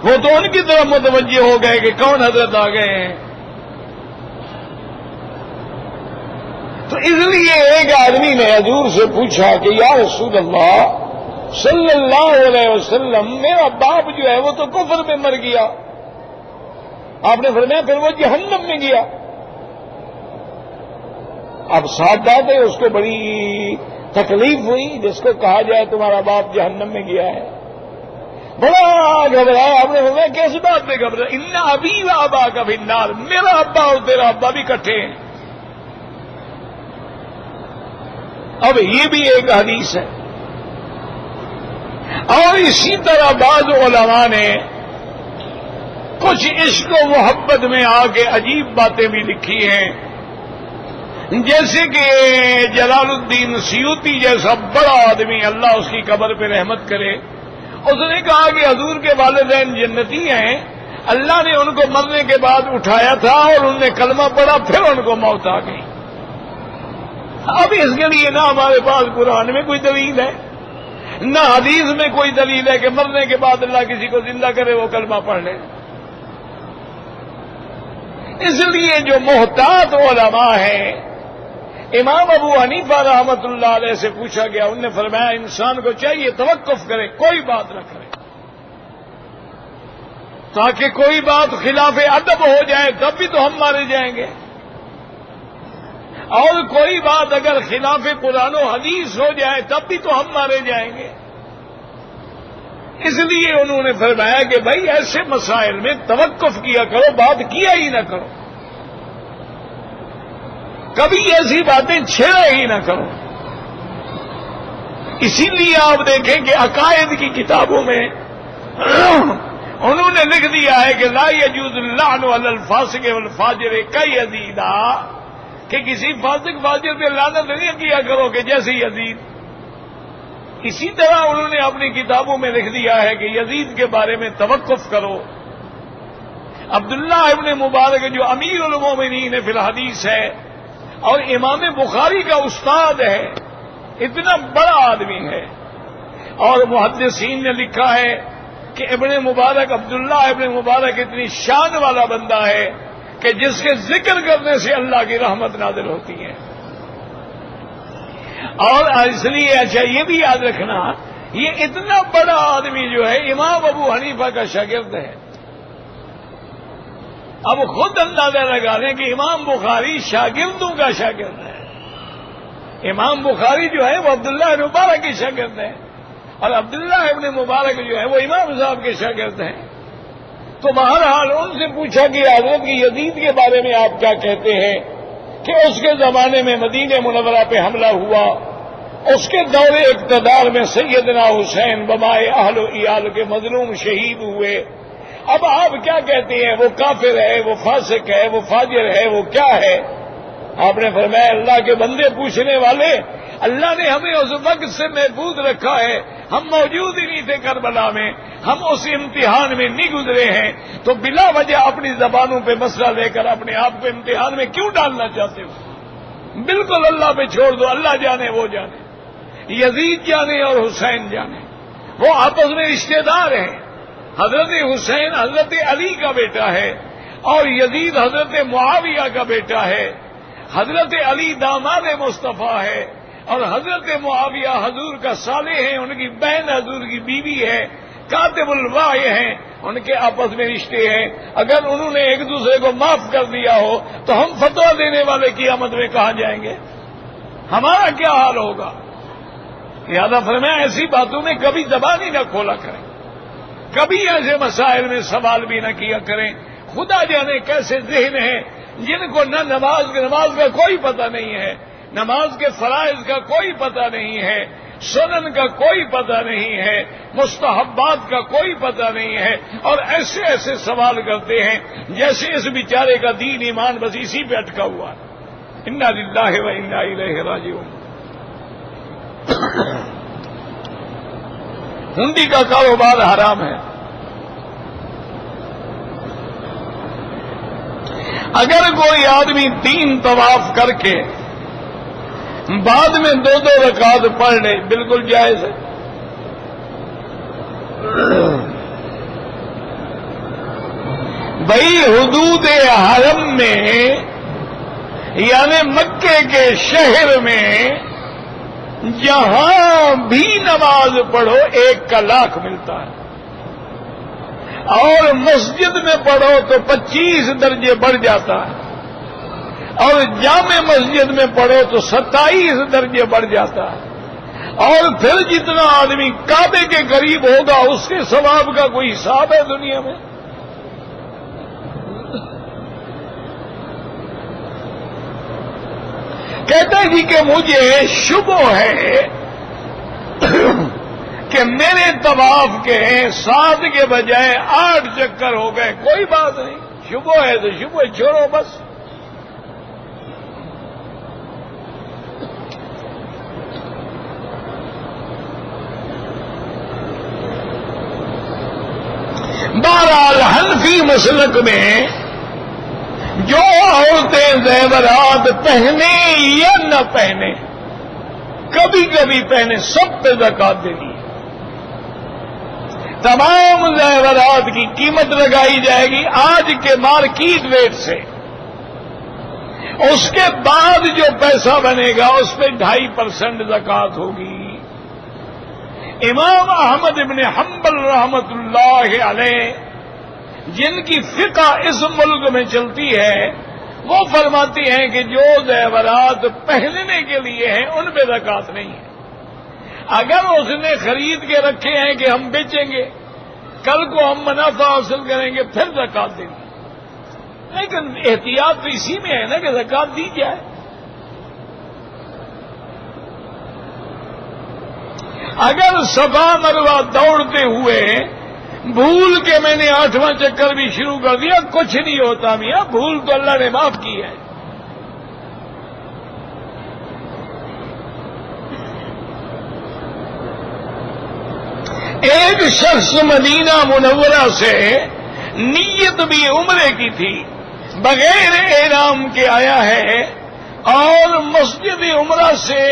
وہ تو ان کی طرف متوجہ ہو گئے کہ کون حضرت آ گئے ہیں۔ تو اس لیے ایک آدمی نے حضور سے پوچھا کہ یا رسول اللہ صلی اللہ علیہ وسلم میرا باپ جو ہے وہ تو کفر میں مر گیا۔ آپ نے فرمایا پھر وہ جہنم میں گیا۔ اب ساتھ بات ہے، اس کو بڑی تکلیف ہوئی جس کو کہا جائے تمہارا باپ جہنم میں گیا ہے، بڑا گھبرایا۔ آپ نے فرمایا کیس بات پہ گھبرایا؟ ان ابی و ابا کا فی النار، میرا ابا اور تیرا ابا بھی کٹھے ہیں۔ اب یہ بھی ایک حدیث ہے۔ اور اسی طرح بعض علماء نے کچھ عشق و محبت میں آ کے عجیب باتیں بھی لکھی ہیں، جیسے کہ جلال الدین سیوطی جیسا بڑا آدمی، اللہ اس کی قبر پہ رحمت کرے، اس نے کہا کہ حضور کے والدین جنتی ہیں، اللہ نے ان کو مرنے کے بعد اٹھایا تھا اور انہوں نے کلمہ پڑھا، پھر ان کو موت آ گئی۔ اب اس کے لیے نہ ہمارے پاس قرآن میں کوئی دلیل ہے، نہ حدیث میں کوئی دلیل ہے کہ مرنے کے بعد اللہ کسی کو زندہ کرے وہ کلمہ پڑھ لے۔ اس لیے جو محتاط علماء ہیں، امام ابو حنیفہ رحمۃ اللہ علیہ سے پوچھا گیا، انہوں نے فرمایا انسان کو چاہیے توقف کرے، کوئی بات نہ کرے، تاکہ کوئی بات خلاف ادب ہو جائے تب بھی تو ہم مارے جائیں گے، اور کوئی بات اگر خلاف قرآن و حدیث ہو جائے تب بھی تو ہم مارے جائیں گے۔ اس لیے انہوں نے فرمایا کہ بھائی ایسے مسائل میں توقف کیا کرو، بات کیا ہی نہ کرو، کبھی ایسی باتیں چھیڑا ہی نہ کرو۔ اسی لیے آپ دیکھیں کہ عقائد کی کتابوں میں انہوں نے لکھ دیا ہے کہ لا یجوز اللعن علی الفاسق والفاجر کیزیدا، کہ کسی فاسق فاجر پہ لعنت نہیں کیا کرو کہ جیسے یزید۔ اسی طرح انہوں نے اپنی کتابوں میں لکھ دیا ہے کہ یزید کے بارے میں توقف کرو۔ عبداللہ ابن مبارک جو امیر المومنین فی الحدیث ہے، اور امام بخاری کا استاد ہے، اتنا بڑا آدمی ہے. اور محدثین نے لکھا ہے کہ ابن مبارک عبداللہ ابن مبارک اتنی شان والا بندہ ہے کہ جس کے ذکر کرنے سے اللہ کی رحمت نازل ہوتی ہے. اور اس لیے اچھا یہ بھی یاد رکھنا، یہ اتنا بڑا آدمی جو ہے امام ابو حنیفہ کا شاگرد ہے. اب خود اندازہ لگا لیں کہ امام بخاری شاگردوں کا شاگرد ہے. امام بخاری جو ہے وہ عبداللہ ابن مبارک کے شاگرد ہے، اور عبداللہ ابن مبارک جو ہے وہ امام صاحب کے شاگرد ہیں. تو بہرحال ان سے پوچھا کہ حضرت کی یزید کے بارے میں آپ کیا کہتے ہیں کہ اس کے زمانے میں مدینہ منورہ پہ حملہ ہوا، اس کے دور اقتدار میں سیدنا حسین بمائے اہل و عیال کے مظلوم شہید ہوئے. اب آپ کیا کہتے ہیں، وہ کافر ہے، وہ فاسق ہے، وہ فاجر ہے، وہ کیا ہے؟ آپ نے فرمایا اللہ کے بندے پوچھنے والے، اللہ نے ہمیں اس وقت سے محفوظ رکھا ہے، ہم موجود ہی نہیں تھے کربلا میں، ہم اس امتحان میں نہیں گزرے ہیں، تو بلا وجہ اپنی زبانوں پہ مسئلہ لے کر اپنے آپ کو امتحان میں کیوں ڈالنا چاہتے ہو؟ بالکل اللہ پہ چھوڑ دو، اللہ جانے وہ جانے، یزید جانے اور حسین جانے، وہ آپس میں رشتے دار ہیں. حضرت حسین حضرت علی کا بیٹا ہے اور یزید حضرت معاویہ کا بیٹا ہے. حضرت علی داماد مصطفیٰ ہے اور حضرت معاویہ حضور کا صالح ہے، ان کی بہن حضور کی بیوی ہے، کاتب الوحی ہیں، ان کے آپس میں رشتے ہیں. اگر انہوں نے ایک دوسرے کو معاف کر دیا ہو تو ہم فتویٰ دینے والے قیامت میں کہاں جائیں گے؟ ہمارا کیا حال ہوگا؟ لہذا فرمایا ایسی باتوں میں کبھی زبان ہی نہ کھولا کریں، کبھی ایسے مسائل میں سوال بھی نہ کیا کریں. خدا جانے کیسے ذہن ہیں جن کو نہ نماز کا کوئی پتہ نہیں ہے، نماز کے فرائض کا کوئی پتہ نہیں ہے، سنن کا کوئی پتہ نہیں ہے، مستحبات کا کوئی پتہ نہیں ہے، اور ایسے ایسے سوال کرتے ہیں جیسے اس بیچارے کا دین ایمان بس اسی پہ اٹکا ہوا ہے. انا للہ و انا الیہ راجعون. ہنڈی کا کاروبار حرام ہے. اگر کوئی آدمی 3 طواف کر کے بعد میں 2 رکعت پڑھ لے بالکل جائز ہے. بھائی حدود حرم میں یعنی مکے کے شہر میں جہاں بھی نماز پڑھو 1 کا لاکھ ملتا ہے، اور مسجد میں پڑھو تو 25 درجے بڑھ جاتا ہے، اور جامع مسجد میں پڑھو تو 27 درجے بڑھ جاتا ہے. اور پھر جتنا آدمی کعبے کے قریب ہوگا اس کے ثواب کا کوئی حساب ہے دنیا میں؟ کہتا ہے جی کہ مجھے شبہ ہے کہ میرے طواف کے 7 کے بجائے 8 چکر ہو گئے. کوئی بات نہیں، شبہ ہے تو شبہ چھوڑو بس. بہرحال حنفی مسلک میں جو عورتیں زیورات پہنے یا نہ پہنے، کبھی کبھی پہنے، سب پہ زکات دینی ہے. تمام زیورات کی قیمت لگائی جائے گی آج کے مارکیٹ ریٹ سے. اس کے بعد جو پیسہ بنے گا اس پہ 2.5% زکات ہوگی. امام احمد ابن حنبل رحمت اللہ علیہ جن کی فقہ اس ملک میں چلتی ہے وہ فرماتی ہیں کہ جو زیورات پہننے کے لیے ہیں ان پہ زکات نہیں ہے. اگر اس نے خرید کے رکھے ہیں کہ ہم بیچیں گے، کل کو ہم منافع حاصل کریں گے، پھر زکات دیں گے. لیکن احتیاط تو اسی میں ہے نا کہ زکات دی جائے. اگر صفا مروہ دوڑتے ہوئے بھول کے میں نے 8واں چکر بھی شروع کر دیا، کچھ نہیں ہوتا میاں، بھول تو اللہ نے معاف کی ہے. ایک شخص مدینہ منورہ سے نیت بھی عمرے کی تھی، بغیر احرام کے آیا ہے اور مسجد عمرہ سے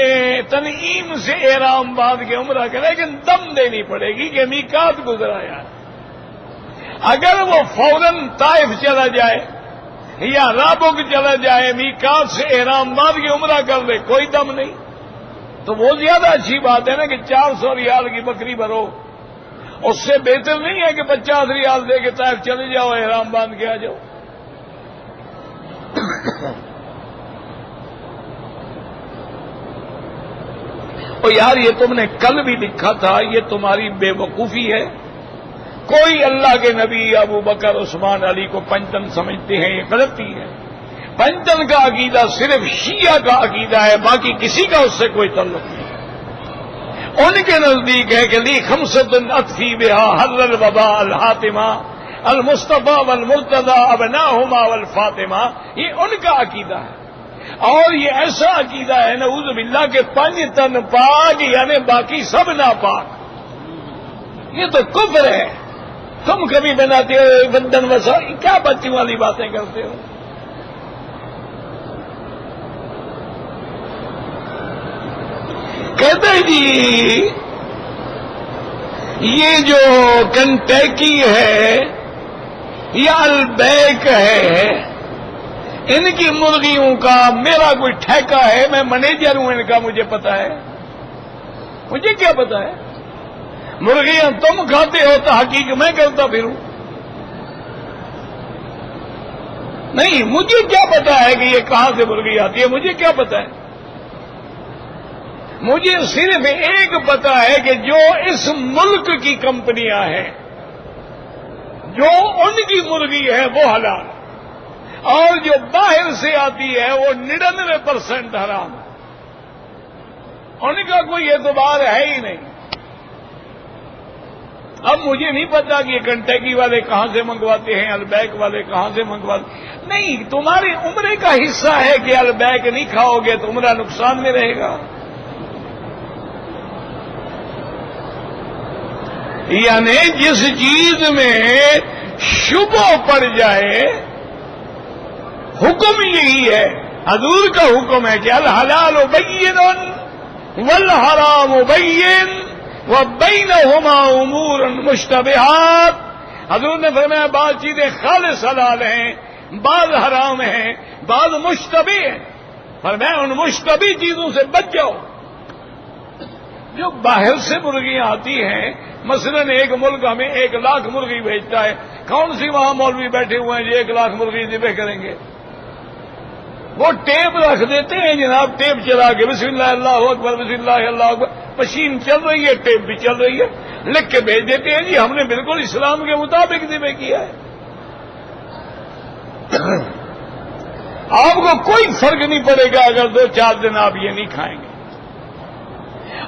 تنعیم سے احرام باندھ کے عمرہ کرے، لیکن دم دینی پڑے گی کہ میقات گزرا یار۔ اگر وہ فوراً طائف چلا جائے یا رابغ چلا جائے، میقات سے احرام باندھ کے عمرہ کر دے، کوئی دم نہیں، تو وہ زیادہ اچھی بات ہے نا کہ 400 ریال کی بکری بھرو۔ اس سے بہتر نہیں ہے کہ 50 ریال دے کے طائف چلے جاؤ، احرام باندھ کے آ جاؤ۔ اور یار یہ تم نے کل بھی لکھا تھا، یہ تمہاری بے وقوفی ہے۔ کوئی اللہ کے نبی ابو بکر عثمان علی کو پنجتن سمجھتے ہیں، یہ غلطی ہے۔ پنجتن کا عقیدہ صرف شیعہ کا عقیدہ ہے، باقی کسی کا اس سے کوئی تعلق نہیں۔ ان کے نزدیک ہے کہ لی خمسۃ اطفی بہا حر الوبا الحاتمہ المصطفیٰ والمرتضی ابناہما والفاطمہ، یہ ان کا عقیدہ ہے۔ اور یہ ایسا عقیدہ ہے نعوذ باللہ کہ پنجتن پاک یعنی باقی سب ناپاک، یہ تو کفر ہے۔ تم کبھی بناتے ہو بندن وسا، کیا بچوں والی باتیں کرتے ہو؟ کہتے جی یہ جو کنٹیکی ہے یا البیک ہے، ان کی مرغیوں کا میرا کوئی ٹھیکہ ہے، میں مینیجر ہوں ان کا، مجھے پتا ہے۔ مجھے کیا پتا ہے؟ مرغیاں تم کھاتے ہو تو حقیقت میں کرتا پھروں؟ نہیں، مجھے کیا پتا ہے کہ یہ کہاں سے مرغی آتی ہے؟ مجھے کیا پتا ہے؟ مجھے صرف ایک پتا ہے کہ جو اس ملک کی کمپنیاں ہیں، جو ان کی مرغی ہے وہ حلال، اور جو باہر سے آتی ہے وہ 99% حرام ہے۔ ان کا کوئی اعتبار ہے ہی نہیں۔ اب مجھے نہیں پتا کہ یہ کنٹیکی والے کہاں سے منگواتے ہیں، البیک والے کہاں سے منگواتے ہیں۔ نہیں، تمہارے عمرے کا حصہ ہے کہ البیک نہیں کھاؤ گے تو عمرہ نقصان میں رہے گا۔ یعنی جس چیز میں شبہ پڑ جائے، حکم یہی ہے، حضور کا حکم ہے کہ الحلال بین والحرام بین وبینہما امور مشتبہات۔ حضور نے فرمایا بعض چیزیں خالص حلال ہیں، بعض حرام ہیں، بعض مشتبہ ہیں۔ فرمایا ان مشتبہ چیزوں سے بچ جاؤ۔ جو باہر سے مرغیاں آتی ہیں، مثلا ایک ملک ہمیں 1 لاکھ مرغی بھیجتا ہے، کون سی وہاں مولوی بیٹھے ہوئے ہیں جو 1 لاکھ مرغی ذبح کریں گے؟ وہ ٹیپ رکھ دیتے ہیں جناب، ٹیپ چلا کے بسم اللہ اللہ اکبر بسم اللہ اللہ اکبر، مشین چل رہی ہے، ٹیپ بھی چل رہی ہے، لکھ کے بھیج دیتے ہیں جی ہم نے بالکل اسلام کے مطابق ذبح کیا ہے۔ آپ کو کوئی فرق نہیں پڑے گا اگر 2-4 دن آپ یہ نہیں کھائیں گے۔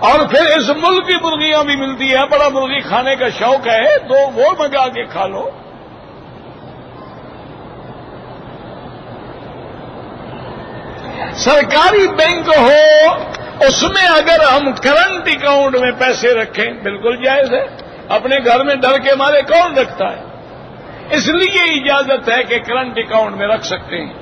اور پھر اس ملک کی مرغیاں بھی ملتی ہیں، بڑا مرغی کھانے کا شوق ہے تو وہ منگا کے کھا لو۔ سرکاری بینک ہو، اس میں اگر ہم کرنٹ اکاؤنٹ میں پیسے رکھیں بالکل جائز ہے۔ اپنے گھر میں ڈر کے مارے کون رکھتا ہے؟ اس لیے اجازت ہے کہ کرنٹ اکاؤنٹ میں رکھ سکتے ہیں۔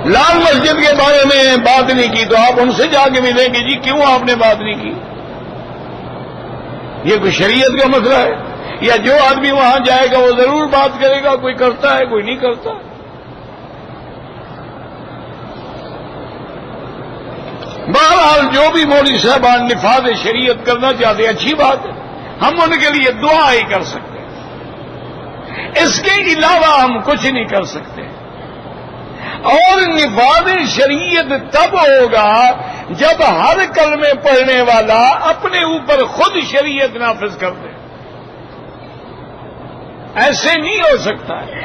لال مسجد کے بارے میں بات نہیں کی تو آپ ان سے جا کے ملیں گے جی کیوں آپ نے بات نہیں کی؟ یہ کوئی شریعت کا مسئلہ ہے؟ یا جو آدمی وہاں جائے گا وہ ضرور بات کرے گا، کوئی کرتا ہے کوئی نہیں کرتا۔ بہرحال جو بھی مولوی صاحبان نفاذ شریعت کرنا چاہتے ہیں اچھی بات ہے، ہم ان کے لیے دعا ہی کر سکتے ہیں، اس کے علاوہ ہم کچھ نہیں کر سکتے۔ اور نفاذ شریعت تب ہوگا جب ہر کلمے پڑھنے والا اپنے اوپر خود شریعت نافذ کر دے۔ ایسے نہیں ہو سکتا ہے۔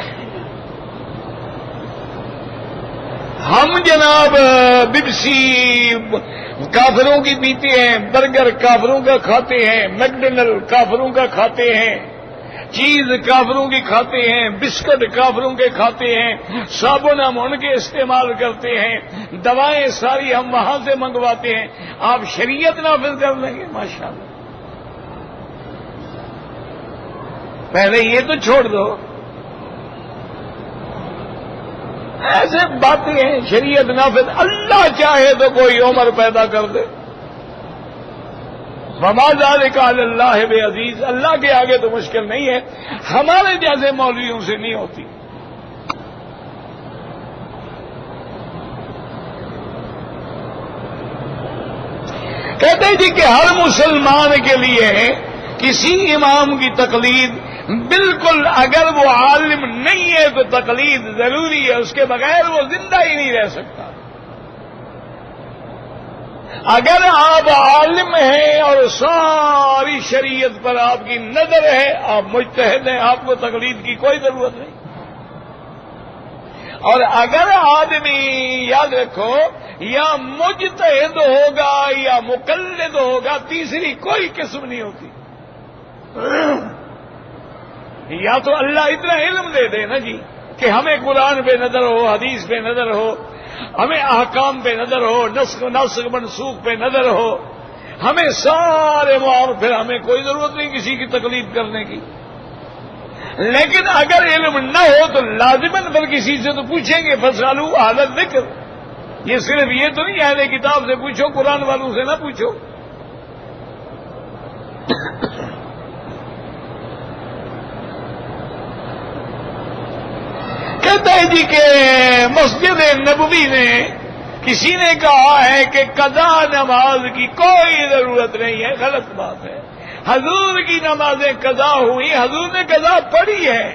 ہم جناب بپسی کافروں کی پیتے ہیں، برگر کافروں کا کھاتے ہیں، میکڈونلڈ کافروں کا کھاتے ہیں، چیز کافروں کی کھاتے ہیں، بسکٹ کافروں کے کھاتے ہیں، صابن ہم ان کے استعمال کرتے ہیں، دوائیں ساری ہم وہاں سے منگواتے ہیں۔ آپ شریعت نافذ کر لیں گے؟ ماشاءاللہ پہلے یہ تو چھوڑ دو. ایسے باتیں ہیں شریعت نافذ. اللہ چاہے تو کوئی عمر پیدا کر دے. وما ذلک علی اللہ بعزیز. اللہ کے آگے تو مشکل نہیں ہے، ہمارے جیسے مولویوں سے نہیں ہوتی. کہتے جی کہ ہر مسلمان کے لیے کسی امام کی تقلید بالکل، اگر وہ عالم نہیں ہے تو تقلید ضروری ہے، اس کے بغیر وہ زندہ ہی نہیں رہ سکتا. اگر آپ عالم ہیں اور ساری شریعت پر آپ کی نظر ہے، آپ مجتہد ہیں، آپ کو تقلید کی کوئی ضرورت نہیں. اور اگر آدمی، یاد رکھو، یا مجتہد ہوگا یا مقلد ہوگا، تیسری کوئی قسم نہیں ہوتی. یا تو اللہ اتنا علم دے دے نا جی کہ ہمیں قرآن پہ نظر ہو، حدیث پہ نظر ہو، ہمیں احکام پہ نظر ہو، ناسخ منسوخ پہ نظر ہو، ہمیں سارے معاملے، پھر ہمیں کوئی ضرورت نہیں کسی کی تقلید کرنے کی. لیکن اگر علم نہ ہو تو لازماً پر کسی سے تو پوچھیں گے. فسالو اہل الذکر. یہ صرف یہ تو نہیں اہل کتاب سے پوچھو، قرآن والوں سے نہ پوچھو. کہتا ہے جی کہ مسجد نبوی نے کسی نے کہا ہے کہ قضا نماز کی کوئی ضرورت نہیں ہے. غلط بات ہے. حضور کی نمازیں قضا ہوئی، حضور نے قضا پڑھی ہے.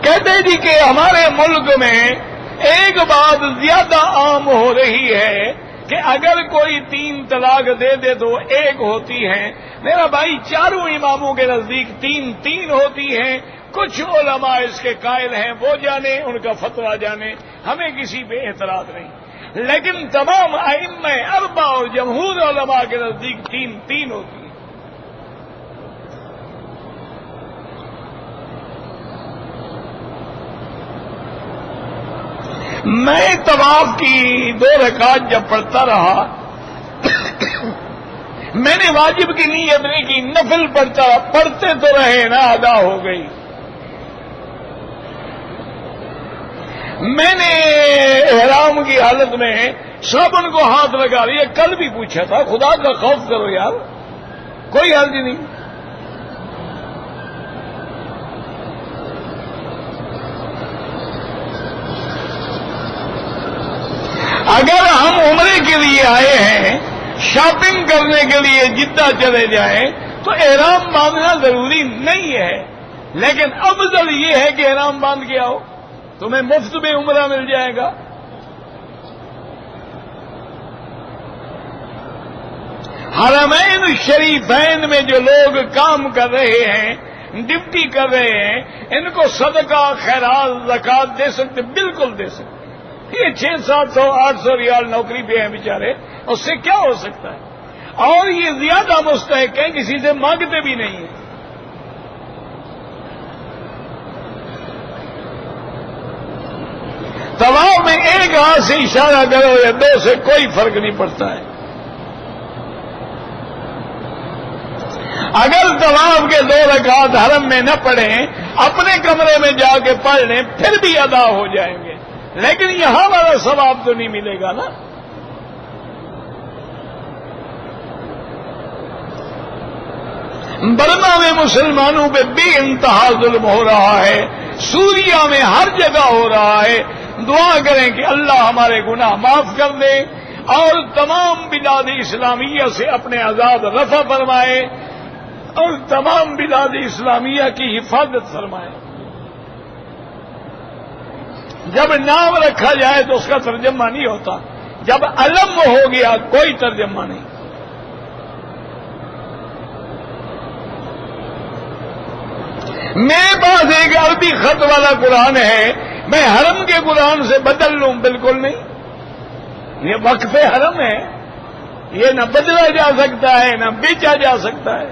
کہتے ہیں جی کہ ہمارے ملک میں ایک بات زیادہ عام ہو رہی ہے کہ اگر کوئی 3 طلاق دے دے تو 1 ہوتی ہے. میرا بھائی، چاروں اماموں کے نزدیک 3 ہوتی ہیں. کچھ علماء اس کے قائل ہیں، وہ جانے، ان کا فتویٰ جانے، ہمیں کسی پہ اعتراض نہیں. لیکن تمام ائمہ 4 اور جمہور علماء کے نزدیک 3 ہوتی ہیں. میں طواف کی 2 رکعت جب پڑھتا رہا، میں نے واجب کی نیت نہیں کی، نفل پڑھتے تو رہے نا، ادا ہو گئی. میں نے احرام کی حالت میں صابن کو ہاتھ لگا لیا. کل بھی پوچھا تھا، خدا کا خوف کرو یار، کوئی حرج نہیں. اگر ہم عمرے کے لیے آئے ہیں، شاپنگ کرنے کے لیے جدہ چلے جائیں تو احرام باندھنا ضروری نہیں ہے. لیکن افضل یہ ہے کہ احرام باندھ کے آؤ، تمہیں مفت میں عمرہ مل جائے گا. حرمین شریفین میں جو لوگ کام کر رہے ہیں، ڈیوٹی کر رہے ہیں، ان کو صدقہ، خیرات، زکات دے سکتے، بالکل دے سکتے. یہ 600-700 800 ریال نوکری پہ ہیں بیچارے، اس سے کیا ہو سکتا ہے؟ اور یہ زیادہ مستحق ہیں، کسی سے مانگتے بھی نہیں ہیں. طواف میں 1 ہاتھ سے اشارہ کرو یا 2 سے کوئی فرق نہیں پڑتا ہے. اگر طواف کے 2 رکعات حرم میں نہ پڑھیں، اپنے کمرے میں جا کے پڑھ لیں، پھر بھی ادا ہو جائیں گے. لیکن یہاں والا ثواب تو نہیں ملے گا نا. برما میں مسلمانوں پہ بے انتہا ظلم ہو رہا ہے، سوریا میں ہر جگہ ہو رہا ہے. دعا کریں کہ اللہ ہمارے گناہ معاف کر دے اور تمام بلاد اسلامیہ سے اپنے عذاب رفع فرمائے اور تمام بلاد اسلامیہ کی حفاظت فرمائے. جب نام رکھا جائے تو اس کا ترجمہ نہیں ہوتا، جب علم ہو گیا کوئی ترجمہ نہیں. میرے پاس ایک عربی خط والا قرآن ہے، میں حرم کے قرآن سے بدل لوں؟ بالکل نہیں. یہ وقف حرم ہے، یہ نہ بدلا جا سکتا ہے نہ بیچا جا سکتا ہے.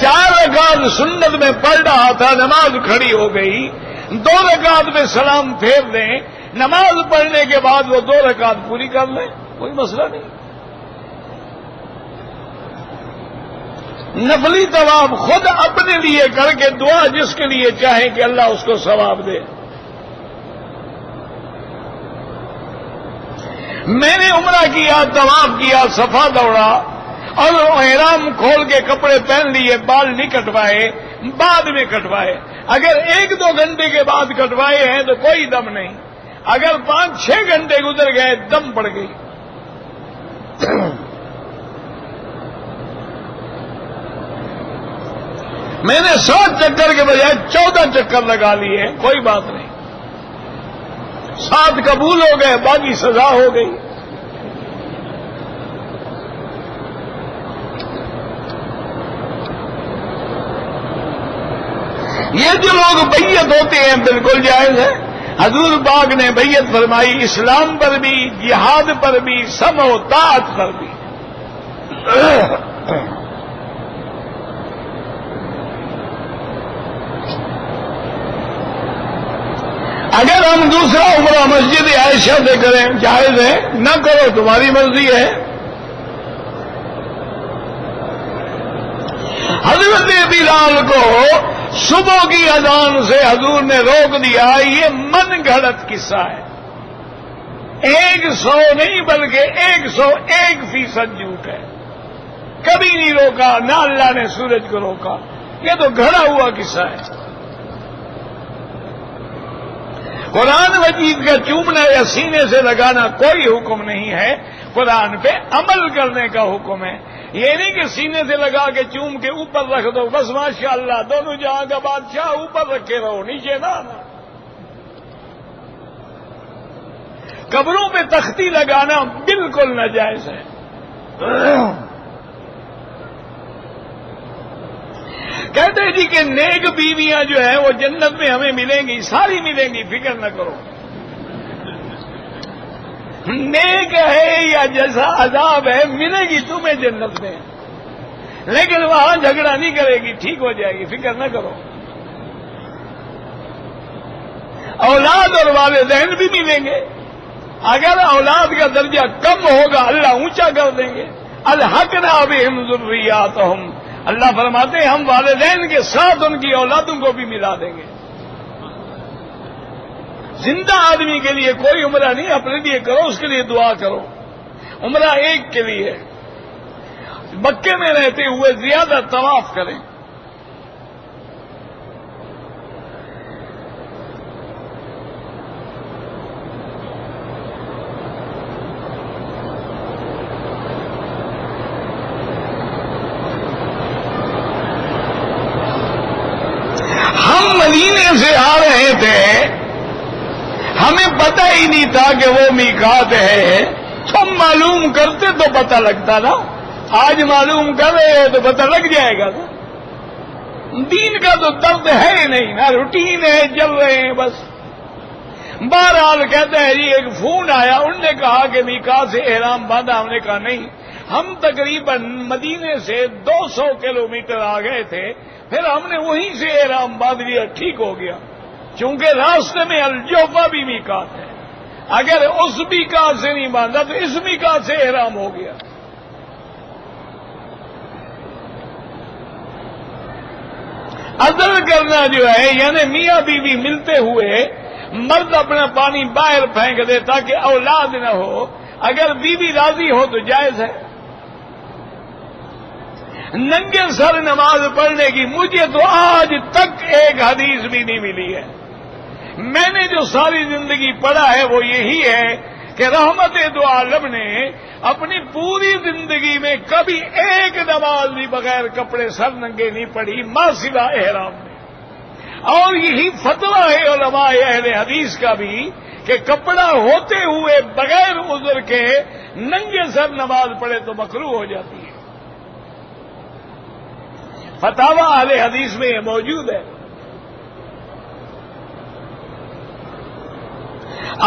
4 رکعت سنت میں پڑھ رہا تھا، نماز کھڑی ہو گئی. 2 رکعت میں سلام پھیر دیں، نماز پڑھنے کے بعد وہ 2 رکعت پوری کر لیں، کوئی مسئلہ نہیں۔ نفلی طواف خود اپنے لیے کر کے دعا جس کے لیے چاہے کہ اللہ اس کو ثواب دے۔ میں نے عمرہ کیا، طواف کیا، صفا دوڑا اور احرام کھول کے کپڑے پہن لیے، بال نہیں کٹوائے، بعد میں کٹوائے۔ اگر 1-2 گھنٹے کے بعد کٹوائے ہیں تو کوئی دم نہیں، اگر 5-6 گھنٹے گزر گئے دم پڑ گئی۔ میں نے 7 چکر کے بجائے 14 چکر لگا لیے، کوئی بات نہیں، 7 قبول ہو گئے، باقی سزا ہو گئی۔ یہ جو لوگ بیعت ہوتے ہیں بالکل جائز ہے۔ حضور پاک نے بیعت فرمائی اسلام پر بھی، جہاد پر بھی، سمع و طاعت پر بھی۔ اگر ہم دوسرا عمرہ مسجد عائشہ سے کریں جائز ہے، نہ کرو تمہاری مرضی ہے۔ حضرت بلال کو صبح کی اذان سے حضور نے روک دیا، یہ من گھڑت قصہ ہے، 100 نہیں بلکہ 101% جھوٹ ہے۔ کبھی نہیں روکا، نہ اللہ نے سورج کو روکا، یہ تو گھڑا ہوا قصہ ہے۔ قرآن مجید کا چومنا یا سینے سے لگانا کوئی حکم نہیں ہے، قرآن پہ عمل کرنے کا حکم ہے۔ یہ نہیں کہ سینے سے لگا کے چوم کے اوپر رکھ دو بس ماشاءاللہ دونوں جہاں کا بادشاہ، اوپر رکھے رہو، نیچے نہ آنا۔ قبروں پہ تختی لگانا بالکل ناجائز ہے۔ کہتے ہیں جی کہ نیک بیویاں جو ہیں وہ جنت میں ہمیں ملیں گی، ساری ملیں گی، فکر نہ کرو۔ نیک ہے یا جیسا عذاب ہے ملے گی تمہیں جنت میں، لیکن وہاں جھگڑا نہیں کرے گی، ٹھیک ہو جائے گی، فکر نہ کرو۔ اولاد اور والدین بھی ملیں گے، اگر اولاد کا درجہ کم ہوگا اللہ اونچا کر دیں گے۔ الحقنا بہم ذریاتہم، اللہ فرماتے ہیں ہم والدین کے ساتھ ان کی اولادوں کو بھی ملا دیں گے۔ زندہ آدمی کے لیے کوئی عمرہ نہیں، اپنے لیے کرو، اس کے لیے دعا کرو۔ عمرہ ایک کے لیے، مکے میں رہتے ہوئے زیادہ طواف کریں۔ ہم مدینے سے آ رہے تھے، ہمیں پتہ ہی نہیں تھا کہ وہ میقات ہے، تم معلوم کرتے تو پتہ لگتا نا، آج معلوم کر رہے ہو تو پتہ لگ جائے گا نا۔ دین کا تو درد ہے ہی نہیں نا، روٹین ہے، چل رہے ہیں بس۔ بہرحال کہتا ہے جی ایک فون آیا، انہوں نے کہا کہ میقات سے احرام باندھا، ہم نے کہا نہیں، ہم تقریباً مدینے سے 200 کلومیٹر آ گئے تھے، پھر ہم نے وہیں سے احرام باندھ لیا، ٹھیک ہو گیا، چونکہ راستے میں الجوفہ بھی میقات ہے، اگر اس میقات سے نہیں باندھا تو اس میقات سے احرام ہو گیا۔ عدل کرنا جو ہے یعنی میاں بیوی ملتے ہوئے مرد اپنا پانی باہر پھینک دے تاکہ اولاد نہ ہو، اگر بیوی راضی ہو تو جائز ہے۔ ننگے سر نماز پڑھنے کی مجھے تو آج تک ایک حدیث بھی نہیں ملی ہے۔ میں نے جو ساری زندگی پڑھا ہے وہ یہی ہے کہ رحمت دو عالم نے اپنی پوری زندگی میں کبھی ایک نماز بھی بغیر کپڑے سر ننگے نہیں پڑھی، ماں سوا احرام میں۔ اور یہی فتویٰ ہے علماء اہل حدیث کا بھی کہ کپڑا ہوتے ہوئے بغیر عذر کے ننگے سر نماز پڑھے تو مکروہ ہو جاتی ہے۔ فتاوی اہل حدیث میں یہ موجود ہے۔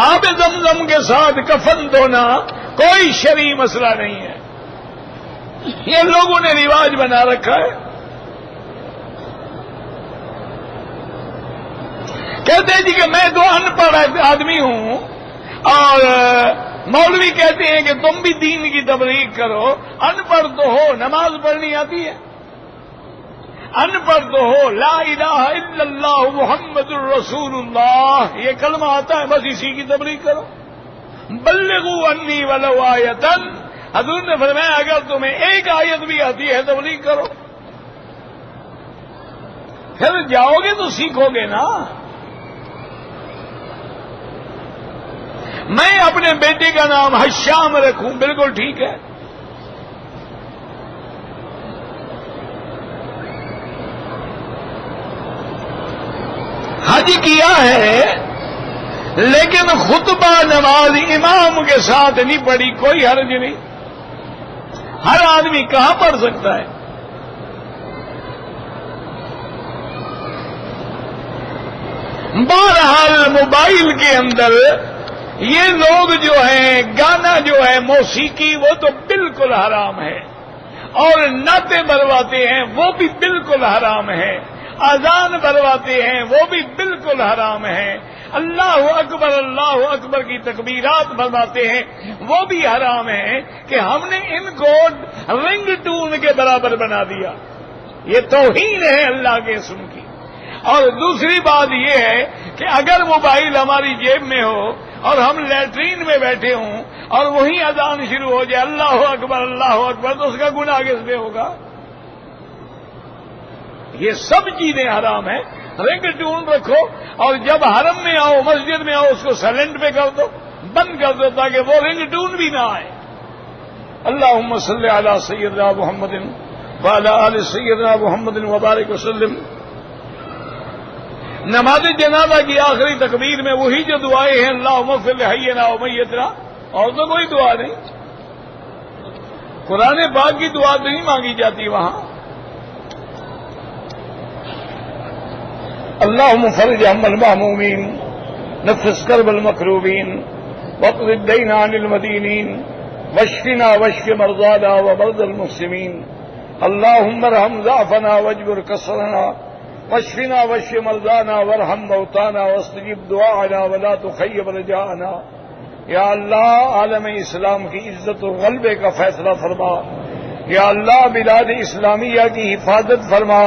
آب زمزم کے ساتھ کفن دھونا کوئی شرعی مسئلہ نہیں ہے، یہ لوگوں نے رواج بنا رکھا ہے۔ کہتے ہیں جی کہ میں تو ان پڑھ آدمی ہوں، اور مولوی کہتے ہیں کہ تم بھی دین کی تبلیغ کرو، ان پڑھ تو ہو، نماز پڑھنی آتی ہے؟ ان پڑھ تو ہو، لا الہ الا اللہ محمد الرسول اللہ یہ کلمہ آتا ہے، بس اسی کی تبلیغ کرو۔ بلغوا انی ولو آیۃ، حضور نے فرمایا اگر تمہیں ایک آیت بھی آتی ہے تبلیغ کرو، پھر جاؤ گے تو سیکھو گے نا۔ میں اپنے بیٹے کا نام حشام رکھوں، بالکل ٹھیک ہے، حج کیا ہے لیکن خطبہ نماز امام کے ساتھ نہیں پڑھی، کوئی حرج نہیں، ہر آدمی کہاں پڑھ سکتا ہے۔ بہرحال موبائل کے اندر یہ لوگ جو ہیں، گانا جو ہے موسیقی وہ تو بالکل حرام ہے، اور نعتیں برواتے ہیں وہ بھی بالکل حرام ہے، اذان برواتے ہیں وہ بھی بالکل حرام ہے، اللہ اکبر کی تکبیرات برواتے ہیں وہ بھی حرام ہے، کہ ہم نے ان کو رنگ ٹون کے برابر بنا دیا، یہ توہین ہے اللہ کے اسم کی۔ اور دوسری بات یہ ہے کہ اگر موبائل ہماری جیب میں ہو اور ہم لیٹرین میں بیٹھے ہوں اور وہیں اذان شروع ہو جائے اللہ اکبر، تو اس کا گناہ کس پہ ہوگا؟ یہ سب چیزیں حرام ہیں۔ رنگ ٹون رکھو، اور جب حرم میں آؤ، مسجد میں آؤ، اس کو سائلنٹ پہ کر دو، بند کر دو، تاکہ وہ رنگ ٹون بھی نہ آئے۔ اللہم صلی علی سیدنا محمد وعلی آل سیدنا محمد وبارک وسلم۔ نماز جنازہ کی آخری تکبیر میں وہی جو دعائیں ہیں، اللہم اغفر لحینا ومیتنا، اور تو کوئی دعا نہیں، قرآن پاک کی دعا تو نہیں مانگی جاتی وہاں۔ اللہم فرج ہم المہمومین، نفس کرب المکروبین، واقض الدین عن المدینین، واشفنا واشف مرضانا ومرضى المسلمین، اللہم ارحم ضعفنا واجبر کسرنا، واشفنا واشف مرضانا وارحم موتانا واستجب دعاءنا ولا تخيب رجاءنا۔ یا اللہ عالم اسلام کی عزت و غلبے کا فیصلہ فرما، یا اللہ بلاد اسلامیہ کی حفاظت فرما،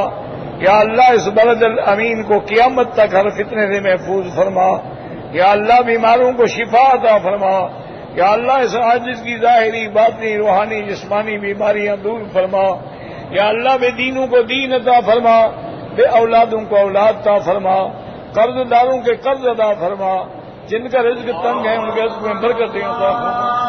یا اللہ اس بلد الامین کو قیامت تک ہر فتنے سے محفوظ فرما، یا اللہ بیماروں کو شفا عطا فرما، یا اللہ اس عاجز کی ظاہری باطنی روحانی جسمانی بیماریاں دور فرما، یا اللہ بے دینوں کو دین عطا فرما، بے اولادوں کو اولاد عطا فرما، قرض داروں کے قرض عطا فرما، جن کا رزق تنگ ہے ان کے رزق میں برکتیں عطا فرما۔